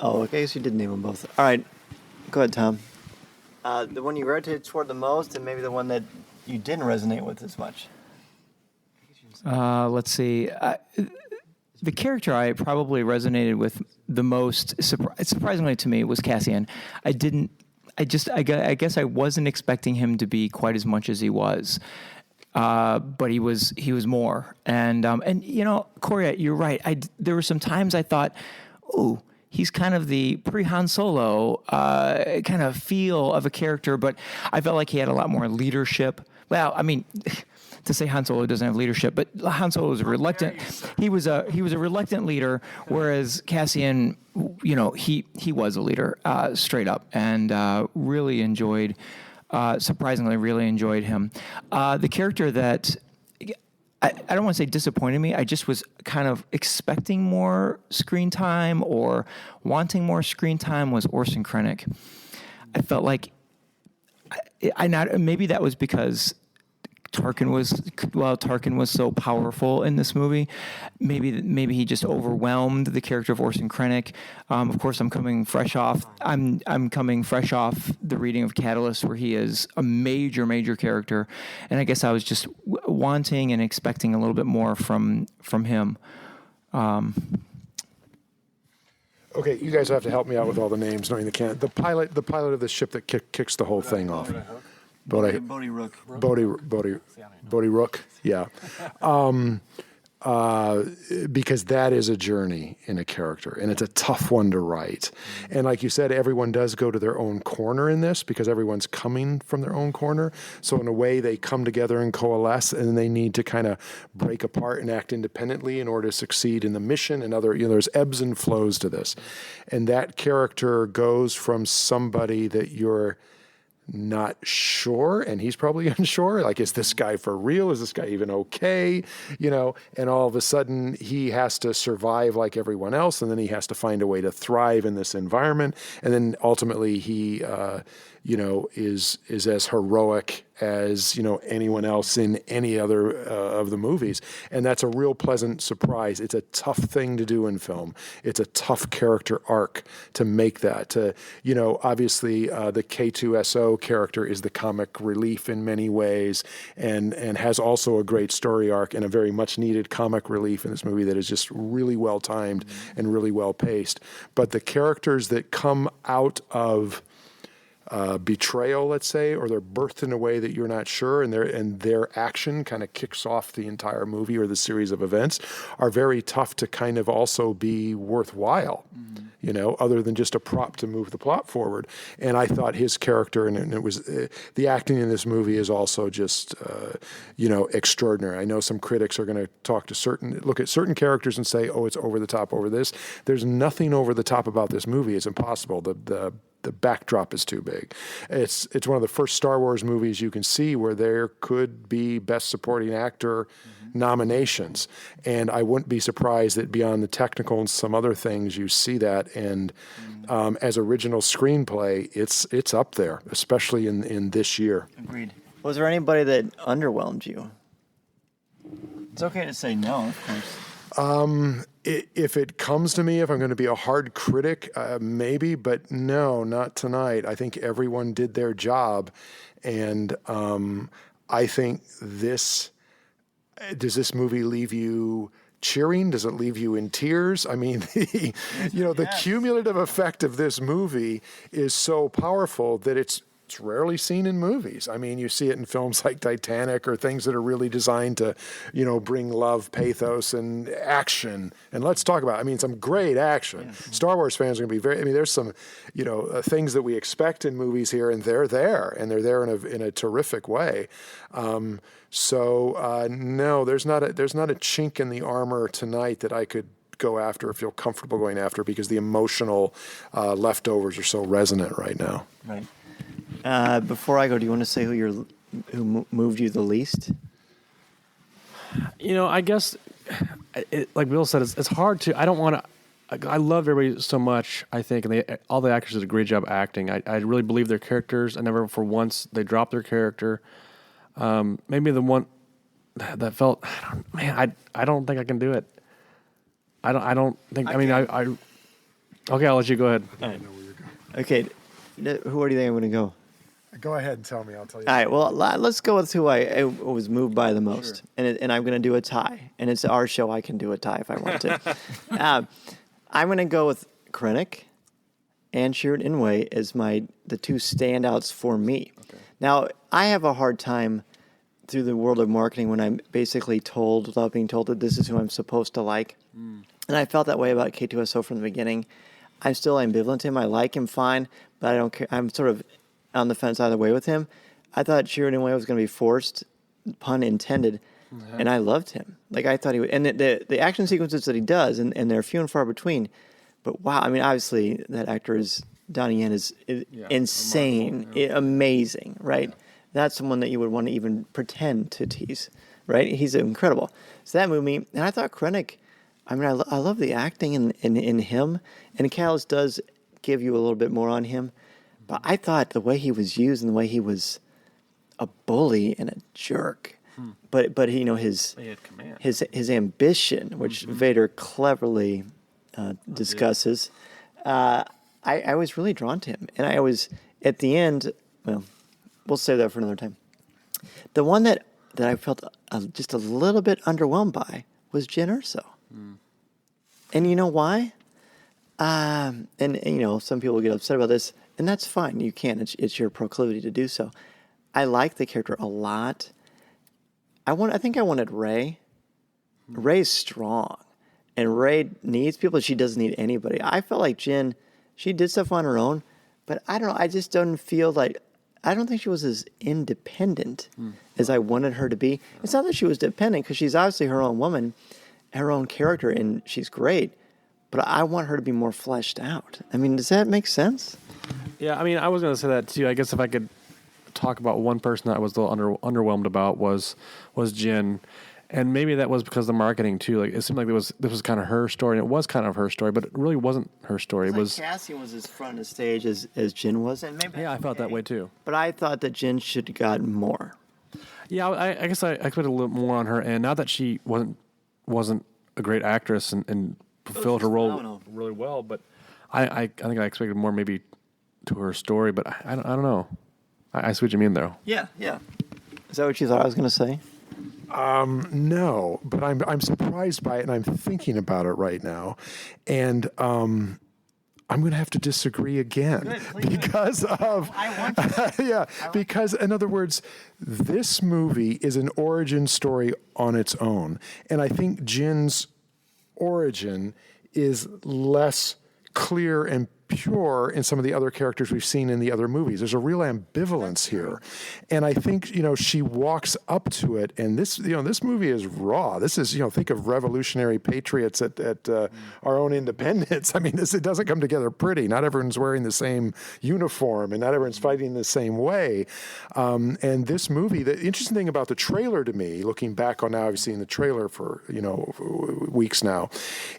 Oh, I guess you did name them both. All right. Go ahead, Tom. The one you gravitated toward the most, and maybe the one that you didn't resonate with as much. Let's see. The character I probably resonated with the most, surprisingly to me, was Cassian. I guess I wasn't expecting him to be quite as much as he was, but he was more. And Corey, you're right. There were some times I thought, ooh, he's kind of the pre-Han Solo kind of feel of a character, but I felt like he had a lot more leadership. Well, I mean, to say Han Solo doesn't have leadership, but Han Solo was a reluctant. He was a reluctant leader, whereas Cassian, he was a leader straight up, and surprisingly, really enjoyed him. The character that I don't want to say disappointed me. I just was kind of expecting more screen time or wanting more screen time was Orson Krennic. I felt like maybe that was because Tarkin was so powerful in this movie. Maybe he just overwhelmed the character of Orson Krennic. Of course, I'm coming fresh off the reading of Catalyst, where he is a major character, and I guess I was just wanting and expecting a little bit more from him. Okay, you guys have to help me out with all the names, knowing the pilot of the ship that kicks the whole thing off. Bodhi Rook, yeah. Because that is a journey in a character, and it's a tough one to write. And like you said, everyone does go to their own corner in this because everyone's coming from their own corner. So in a way, they come together and coalesce, and they need to kind of break apart and act independently in order to succeed in the mission. And there's ebbs and flows to this. And that character goes from somebody that you're not sure, and he's probably unsure, like, is this guy for real? Is this guy even okay? And all of a sudden he has to survive like everyone else, and then he has to find a way to thrive in this environment. And then ultimately he, is as heroic as, anyone else in any other of the movies. And that's a real pleasant surprise. It's a tough thing to do in film. It's a tough character arc to make that. Obviously the K2SO character is the comic relief in many ways, and has also a great story arc and a very much needed comic relief in this movie that is just really well timed and really well paced. But the characters that come out of betrayal, let's say, or they're birthed in a way that you're not sure, and their action kind of kicks off the entire movie or the series of events, are very tough to kind of also be worthwhile, other than just a prop to move the plot forward. And I thought his character, and it was the acting in this movie is also just extraordinary. I know some critics are going to look at certain characters and say, oh, it's over the top over this. There's nothing over the top about this movie. It's impossible. The backdrop is too big. It's one of the first Star Wars movies you can see where there could be Best Supporting Actor nominations. And I wouldn't be surprised that beyond the technical and some other things, you see that. And as original screenplay, it's up there, especially in this year. Agreed. Was there anybody that underwhelmed you? It's okay to say no, of course. If it comes to me, if I'm going to be a hard critic, maybe, but no, not tonight. I think everyone did their job, and I think does this movie leave you cheering? Does it leave you in tears? I mean, the cumulative effect of this movie is so powerful that it's it's rarely seen in movies. I mean, you see it in films like Titanic or things that are really designed to, bring love, pathos, and action. And let's talk about, some great action. Star Wars fans are going to be there's some, things that we expect in movies here, and they're there, in a terrific way. No, there's not a chink in the armor tonight that I could go after or feel comfortable going after, because the emotional leftovers are so resonant right now. Right. Before I go, do you want to say who moved you the least? I guess, like Bill said, it's hard to. I don't want to. I love everybody so much. I think, and all the actors did a great job acting. I really believe their characters. I never, for once, they dropped their character. Maybe the one that felt, I don't think I can do it. I don't think. Okay, I'll let you go ahead. All right. Okay, where do you think I'm going to go? Go ahead and tell me. I'll tell you. All right. Well, let's go with who I was moved by the most, sure. And I'm going to do a tie. And it's our show. I can do a tie if I want to. I'm going to go with Krennic and Sheridan Inway as the two standouts for me. Okay. Now, I have a hard time through the world of marketing when I'm basically told, without being told, that this is who I'm supposed to like. And I felt that way about K2SO from the beginning. I'm still ambivalent to him. I like him fine, but I don't care. I'm sort of on the fence either way with him. I thought Sheridan Way was going to be forced, pun intended, and I loved him. Like, I thought he would. And the action sequences that he does, and they're few and far between. But wow, obviously that actor Donnie Yen is insane, amazing, right? Yeah. That's someone that you would want to even pretend to tease, right? He's incredible. So that moved me, and I thought Krennic. I love the acting in him, and Callis does give you a little bit more on him, but I thought the way he was used and the way he was a bully and a jerk, but his ambition, which Vader cleverly discusses, I was really drawn to him, and I was at the end. Well, we'll save that for another time. The one that I felt just a little bit underwhelmed by was Jyn Erso. And you know why? And some people get upset about this, and that's fine. You can. It's your proclivity to do so. I like the character a lot. I think I wanted Rey. Rey's strong, and Rey needs people. She doesn't need anybody. I felt like Jyn, she did stuff on her own, but I don't know. I just don't feel like. I don't think she was as independent as I wanted her to be. It's not that she was dependent, because she's obviously her own woman, her own character, and she's great, but I want her to be more fleshed out. Does that make sense? Yeah, I was going to say that too. I guess if I could talk about one person that I was a little underwhelmed about was Jyn, and maybe that was because of the marketing too. Like, it seemed like this was kind of her story, and it was kind of her story, but it really wasn't her story. It was Cassian was as front of stage as Jyn was, and maybe I felt that way too. But I thought that Jyn should have gotten more. Yeah, I guess I expected a little more on her, and now that she wasn't a great actress and fulfilled her role really well, but I think I expected more maybe to her story, but I don't know. I see what you mean though. Yeah. Is that what you thought I was going to say? No, but I'm surprised by it, and I'm thinking about it right now, and I'm going to have to disagree again because in other words, this movie is an origin story on its own, and I think Jyn's origin is less clear and pure in some of the other characters we've seen in the other movies. There's a real ambivalence here. And I think, she walks up to it, and this movie is raw. This is, think of revolutionary patriots at our own independence. It doesn't come together pretty. Not everyone's wearing the same uniform, and not everyone's fighting the same way. And this movie, the interesting thing about the trailer to me, looking back on now, I've seen the trailer for, weeks now,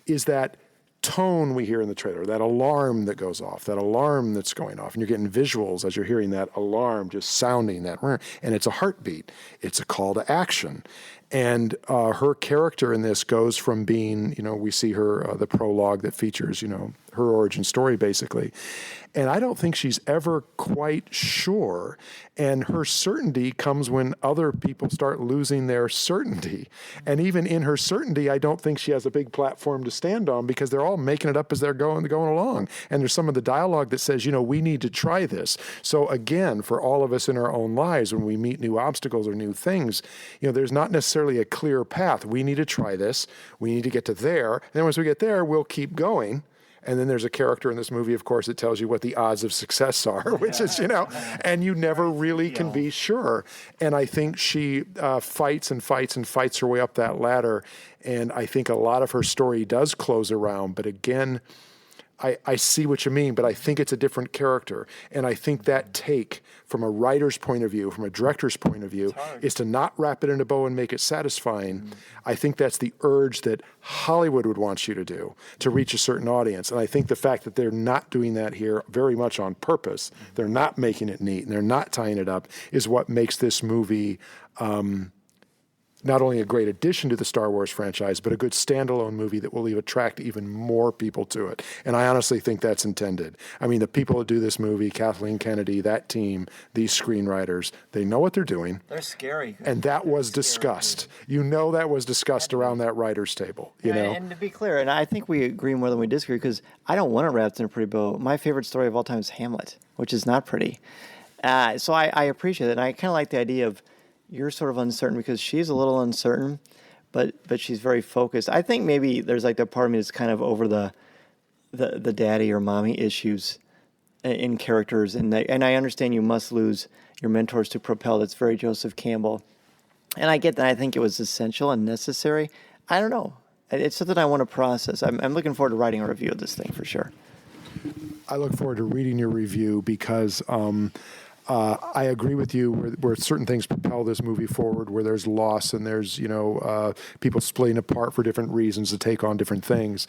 is that tone we hear in the trailer, that alarm that goes off, that alarm that's going off, and you're getting visuals as you're hearing that alarm just sounding that, and it's a heartbeat. It's a call to action. And her character in this goes from being, we see her, the prologue that features, her origin story, basically. And I don't think she's ever quite sure. And her certainty comes when other people start losing their certainty. And even in her certainty, I don't think she has a big platform to stand on because they're all making it up as they're going along. And there's some of the dialogue that says, we need to try this. So again, for all of us in our own lives, when we meet new obstacles or new things, there's not necessarily a clear path. We need to try this. We need to get to there. And then once we get there, we'll keep going. And then there's a character in this movie, of course, that tells you what the odds of success are, which is, and you never really can be sure. And I think she fights and fights and fights her way up that ladder. And I think a lot of her story does close around. But again, I see what you mean, but I think it's a different character. And I think that take from a writer's point of view, from a director's point of view, is to not wrap it in a bow and make it satisfying. Mm-hmm. I think that's the urge that Hollywood would want you to do to reach a certain audience. And I think the fact that they're not doing that here very much on purpose, they're not making it neat and they're not tying it up, is what makes this movie not only a great addition to the Star Wars franchise, but a good standalone movie that will attract even more people to it. And I honestly think that's intended. I mean, the people that do this movie, Kathleen Kennedy, that team, these screenwriters, they know what they're doing. They're scary. And that was discussed. That was discussed around that writer's table, And to be clear, and I think we agree more than we disagree, because I don't want it wrapped in a pretty bow. My favorite story of all time is Hamlet, which is not pretty. So I appreciate it. And I kind of like the idea of, you're sort of uncertain because she's a little uncertain, but she's very focused. I think maybe there's like the part of me that's kind of over the daddy or mommy issues in characters, and I understand you must lose your mentors to propel. That's very Joseph Campbell, and I get that. I think it was essential and necessary. I don't know. It's something I want to process. I'm looking forward to writing a review of this thing for sure. I look forward to reading your review because I agree with you where certain things propel this movie forward, where there's loss and there's, people splitting apart for different reasons to take on different things.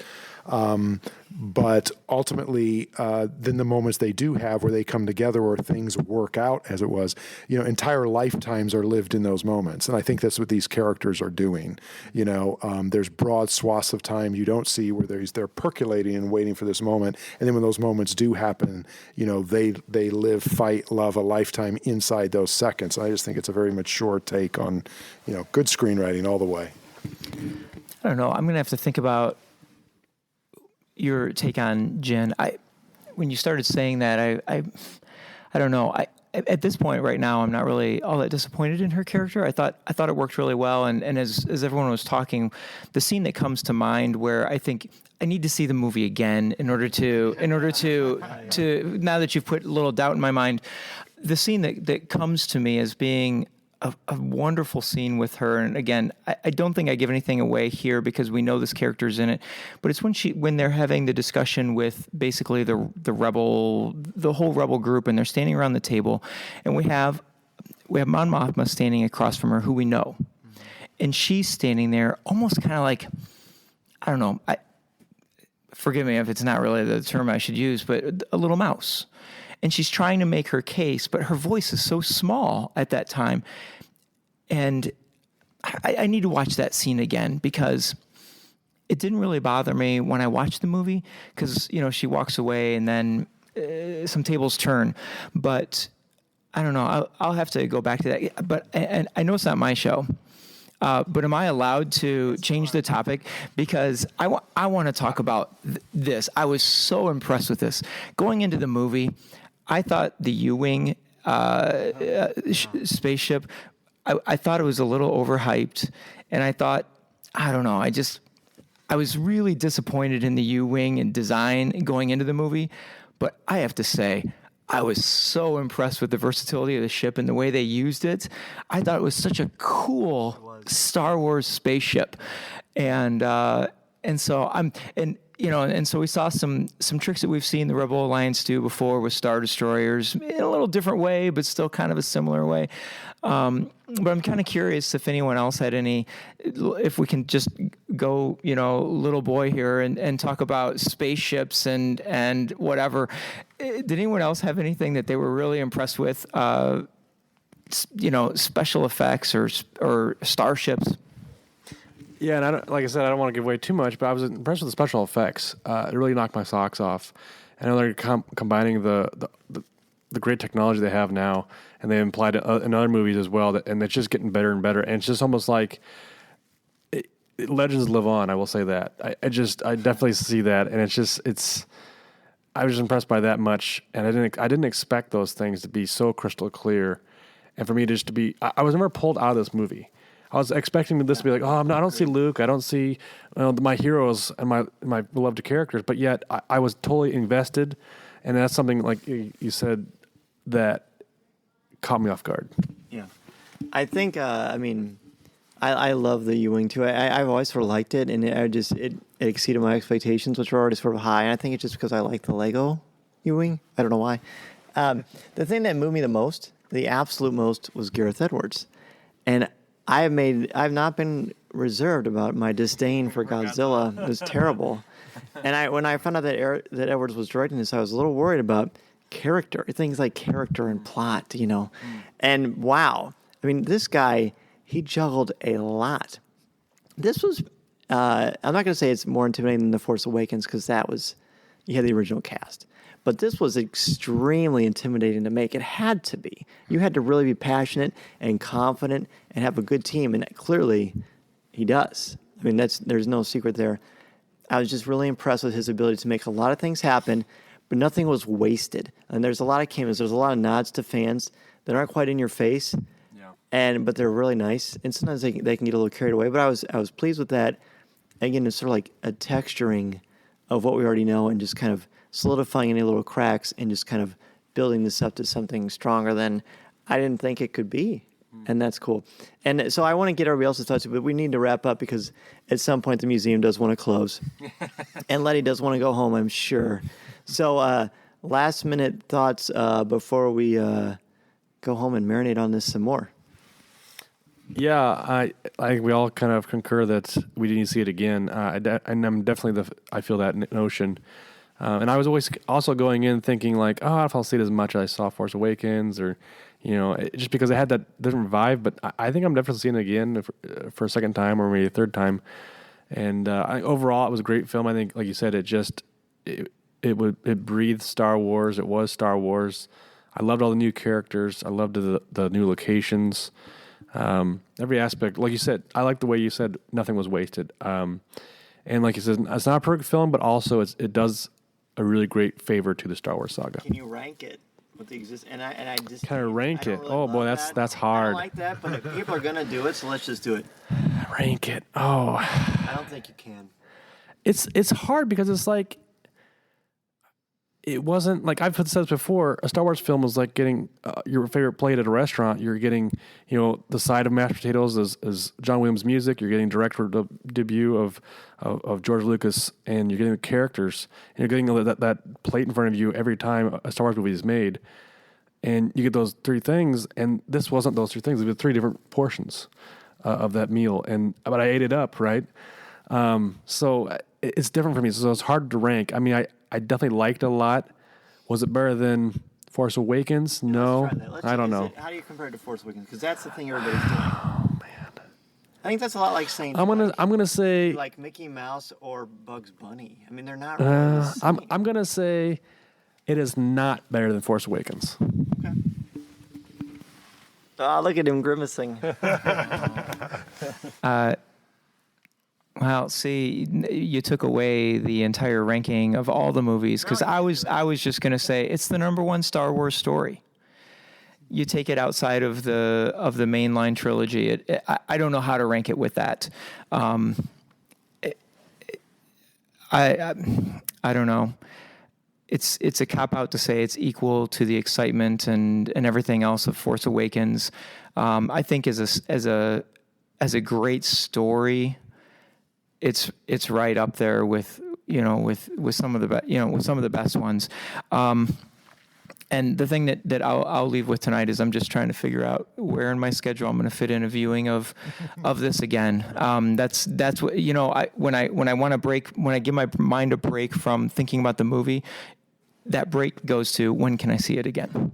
But ultimately, then the moments they do have where they come together or things work out as it was, entire lifetimes are lived in those moments. And I think that's what these characters are doing. There's broad swaths of time you don't see where they're percolating and waiting for this moment. And then when those moments do happen, they live, fight, love a lifetime inside those seconds. I just think it's a very mature take on, good screenwriting all the way. I don't know. I'm going to have to think about your take on Jen. When you started saying that, I don't know. At this point right now, I'm not really all that disappointed in her character. I thought it worked really well. And as everyone was talking, the scene that comes to mind where I think I need to see the movie again in order to now that you've put a little doubt in my mind, the scene that comes to me as being a wonderful scene with her. And again, I don't think I give anything away here because we know this character's in it, but it's when they're having the discussion with basically the whole rebel group, and they're standing around the table, and we have Mon Mothma standing across from her, who we know. And she's standing there almost kind of like, I don't know, forgive me if it's not really the term I should use, but a little mouse. And she's trying to make her case, but her voice is so small at that time. And I need to watch that scene again because it didn't really bother me when I watched the movie because, she walks away and then some tables turn. But I don't know. I'll have to go back to that. But and I know it's not my show. But am I allowed to change the topic? Because I want to talk about this. I was so impressed with this. Going into the movie, I thought the U-Wing spaceship, I thought it was a little overhyped. And I thought, I don't know, I was really disappointed in the U-Wing and design going into the movie. But I have to say, I was so impressed with the versatility of the ship and the way they used it. I thought it was such a cool Star Wars spaceship, and so so we saw some tricks that we've seen the Rebel Alliance do before with Star Destroyers in a little different way, but still kind of a similar way. But I'm kind of curious if anyone else had if we can just go, little boy here and talk about spaceships and whatever. Did anyone else have anything that they were really impressed with? Special effects or starships? Yeah, and like I said, I don't want to give away too much, but I was impressed with the special effects. It really knocked my socks off. I know they're combining the great technology they have now, and they implied it in other movies as well, and it's just getting better and better. And it's just almost like legends live on. I will say that. I definitely see that, and I was impressed by that much, and I didn't expect those things to be so crystal clear, and for me just to be. I was never pulled out of this movie. I was expecting this to be like, I don't see Luke, I don't see my heroes and my beloved characters, but yet I was totally invested, and that's something like you said that caught me off guard. Yeah, I think I love the U-wing too. I've always sort of liked it, and it exceeded my expectations, which were already sort of high. And I think it's just because I like the Lego U-wing. I don't know why. The thing that moved me the most, the absolute most, was Gareth Edwards, and I've not been reserved about my disdain for Godzilla. It was terrible. And when I found out that Edwards was directing this, I was a little worried about things like character and plot, And wow, I mean, this guy, he juggled a lot. This was, I'm not going to say it's more intimidating than The Force Awakens because you had the original cast. But this was extremely intimidating to make. It had to be. You had to really be passionate and confident and have a good team, and clearly he does. I mean, there's no secret there. I was just really impressed with his ability to make a lot of things happen, but nothing was wasted. And there's a lot of cameos. There's a lot of nods to fans that aren't quite in your face, but they're really nice. And sometimes they can get a little carried away. But I was pleased with that. Again, it's sort of like a texturing of what we already know and just kind of solidifying any little cracks and just kind of building this up to something stronger than I didn't think it could be. And that's cool. And so I want to get everybody else's thoughts, but we need to wrap up because at some point the museum does want to close. And Letty does want to go home, I'm sure. So last minute thoughts before we go home and marinate on this some more. Yeah, I think we all kind of concur that we need to see it again. And I'm definitely I feel that notion. And I was always also going in thinking like, I don't know if I'll see it as much as I saw Force Awakens or, just because it had that different vibe. But I think I'm definitely seeing it again for a second time or maybe a third time. And overall, it was a great film. I think, like you said, it breathed Star Wars. It was Star Wars. I loved all the new characters. I loved the new locations. Every aspect, like you said, I like the way you said nothing was wasted. And like you said, it's not a perfect film, but also it does a really great favor to the Star Wars saga. Can you rank it with the and I just kind of rank it? Really boy, that's hard. I don't like that, but if people are gonna do it, so let's just do it. Rank it. Oh, I don't think you can. It's hard because it's like it wasn't like I've said this before. A Star Wars film was like getting your favorite plate at a restaurant. You're getting, the side of mashed potatoes as John Williams music. You're getting director debut of George Lucas, and you're getting the characters. And you're getting that plate in front of you every time a Star Wars movie is made. And you get those three things, and this wasn't those three things. It was three different portions of that meal, but I ate it up, right? So it's different for me. So it's hard to rank. I mean, I definitely liked it a lot. Was it better than Force Awakens? No, I don't know. How do you compare it to Force Awakens? Because that's the thing everybody's doing. Oh man, I think that's a lot like saying I'm gonna say like Mickey Mouse or Bugs Bunny. I mean, they're not really the same. I'm gonna say it is not better than Force Awakens. Okay. Oh, look at him grimacing. Well, see, you took away the entire ranking of all the movies because I was just going to say it's the number one Star Wars story. You take it outside of the mainline trilogy. I don't know how to rank it with that. I don't know. It's a cop out to say it's equal to the excitement and everything else of Force Awakens. I think as a great story. It's right up there with some of the best ones. And the thing that I'll leave with tonight is I'm just trying to figure out where in my schedule I'm going to fit in a viewing of this again. That's what when I want to break, when I give my mind a break from thinking about the movie, that break goes to when can I see it again.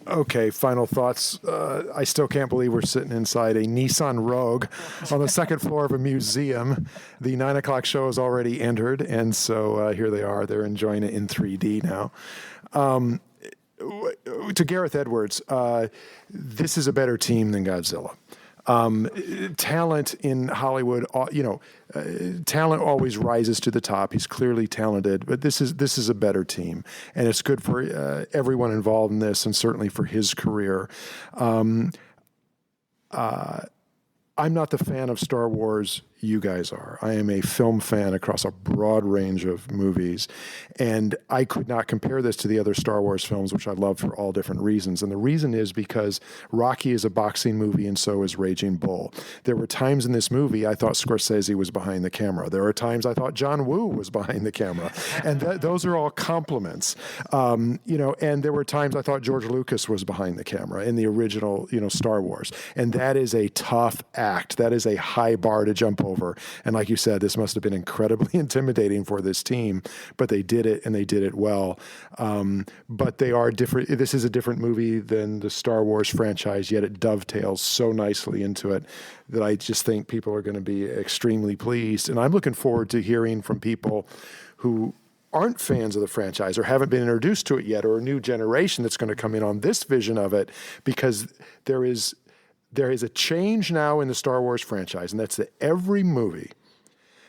Okay, final thoughts. I still can't believe we're sitting inside a Nissan Rogue on the second floor of a museum. The 9 o'clock show has already entered, and so here they are. They're enjoying it in 3D now. To Gareth Edwards, this is a better team than Godzilla. Talent in Hollywood, talent always rises to the top. He's clearly talented, but this is a better team, and it's good for everyone involved in this, and certainly for his career. I'm not the fan of Star Wars you guys are. I am a film fan across a broad range of movies, and I could not compare this to the other Star Wars films, which I love for all different reasons. And the reason is because Rocky is a boxing movie, and so is Raging Bull. There were times in this movie I thought Scorsese was behind the camera. There are times I thought John Woo was behind the camera, and those are all compliments. And there were times I thought George Lucas was behind the camera in the original, Star Wars. And that is a tough act. That is a high bar to jump over. And like you said, this must have been incredibly intimidating for this team, but they did it, and they did it well. But they are different. This is a different movie than the Star Wars franchise, yet it dovetails so nicely into it that I just think people are going to be extremely pleased. And I'm looking forward to hearing from people who aren't fans of the franchise or haven't been introduced to it yet, or a new generation that's going to come in on this vision of it, because there is a change now in the Star Wars franchise, and that's that every movie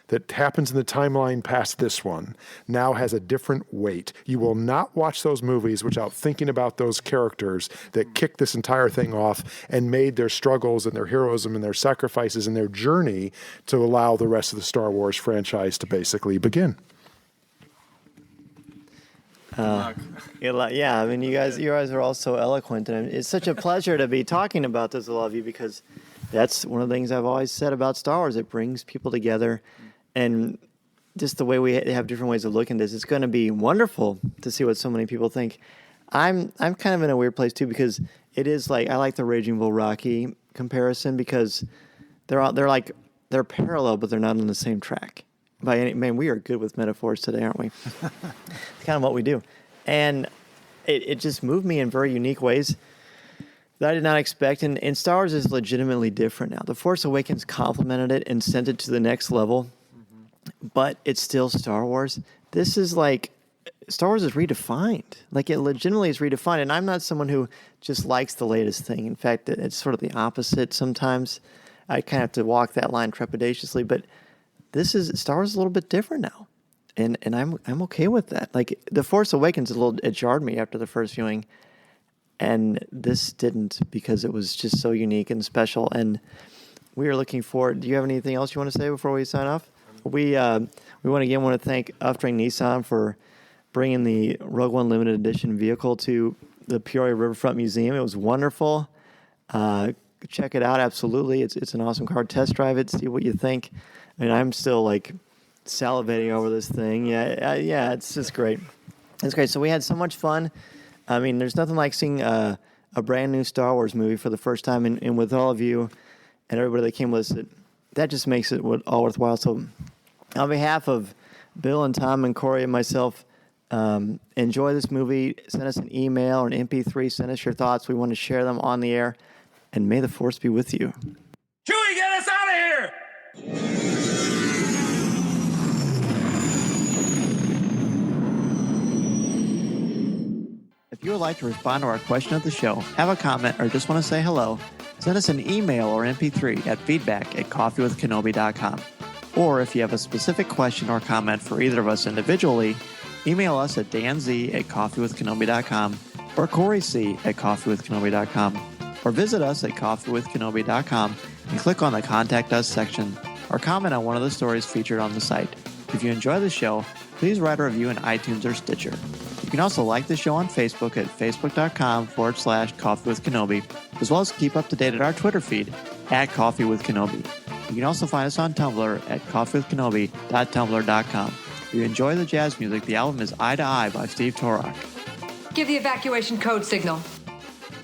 that happens in the timeline past this one now has a different weight. You will not watch those movies without thinking about those characters that kicked this entire thing off and made their struggles and their heroism and their sacrifices and their journey to allow the rest of the Star Wars franchise to basically begin. Yeah, I mean, you guys are all so eloquent, and it's such a pleasure to be talking about this with all of you, because that's one of the things I've always said about Star Wars. It brings people together, and just the way we have different ways of looking at this, it's going to be wonderful to see what so many people think. I'm kind of in a weird place too, because it is like, I like the Raging Bull Rocky comparison, because they're parallel, but they're not on the same track. Man, we are good with metaphors today, aren't we? It's kind of what we do. And it just moved me in very unique ways that I did not expect. And Star Wars is legitimately different now. The Force Awakens complemented it and sent it to the next level, but it's still Star Wars. This is like, Star Wars is redefined. Like, it legitimately is redefined. And I'm not someone who just likes the latest thing. In fact, it's sort of the opposite sometimes. I kind of have to walk that line trepidatiously, but Star Wars is a little bit different now, and I'm okay with that. Like, The Force Awakens it jarred me after the first viewing, and this didn't, because it was just so unique and special. And we are looking forward. Do you have anything else you want to say before we sign off? We want to thank Uftring Nissan for bringing the Rogue One limited edition vehicle to the Peoria Riverfront Museum. It was wonderful. Check it out. Absolutely, it's an awesome car. Test drive it. See what you think. I mean, I'm still like salivating over this thing. Yeah, it's just great. It's great. So we had so much fun. I mean, there's nothing like seeing a brand new Star Wars movie for the first time, and with all of you and everybody that came with us, that just makes it all worthwhile. So on behalf of Bill and Tom and Corey and myself, enjoy this movie. Send us an email or an MP3. Send us your thoughts. We want to share them on the air. And may the Force be with you. Chewie, get us out of here! If you would like to respond to our question of the show, have a comment, or just want to say hello, send us an email or MP3 at feedback@coffeewithkenobi.com. Or if you have a specific question or comment for either of us individually, email us at danz@coffeewithkenobi.com or coreec@coffeewithkenobi.com. Or visit us at coffeewithkenobi.com and click on the Contact Us section, or comment on one of the stories featured on the site. If you enjoy the show, please write a review in iTunes or Stitcher. You can also like the show on Facebook at facebook.com/coffeewithkenobi, as well as keep up to date at our Twitter feed @coffeewithkenobi. You can also find us on Tumblr at coffeewithkenobi.tumblr.com. If you enjoy the jazz music, the album is Eye to Eye by Steve Torok. Give the evacuation code signal.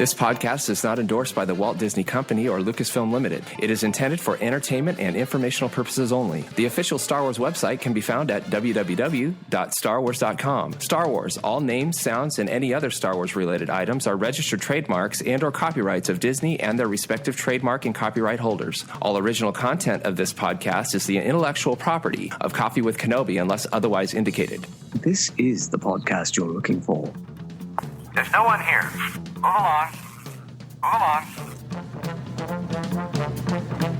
This podcast is not endorsed by the Walt Disney Company or Lucasfilm Limited. It is intended for entertainment and informational purposes only. The official Star Wars website can be found at www.starwars.com. Star Wars, all names, sounds, and any other Star Wars-related items are registered trademarks and or copyrights of Disney and their respective trademark and copyright holders. All original content of this podcast is the intellectual property of Coffee with Kenobi unless otherwise indicated. This is the podcast you're looking for. There's no one here. Move along. Move along.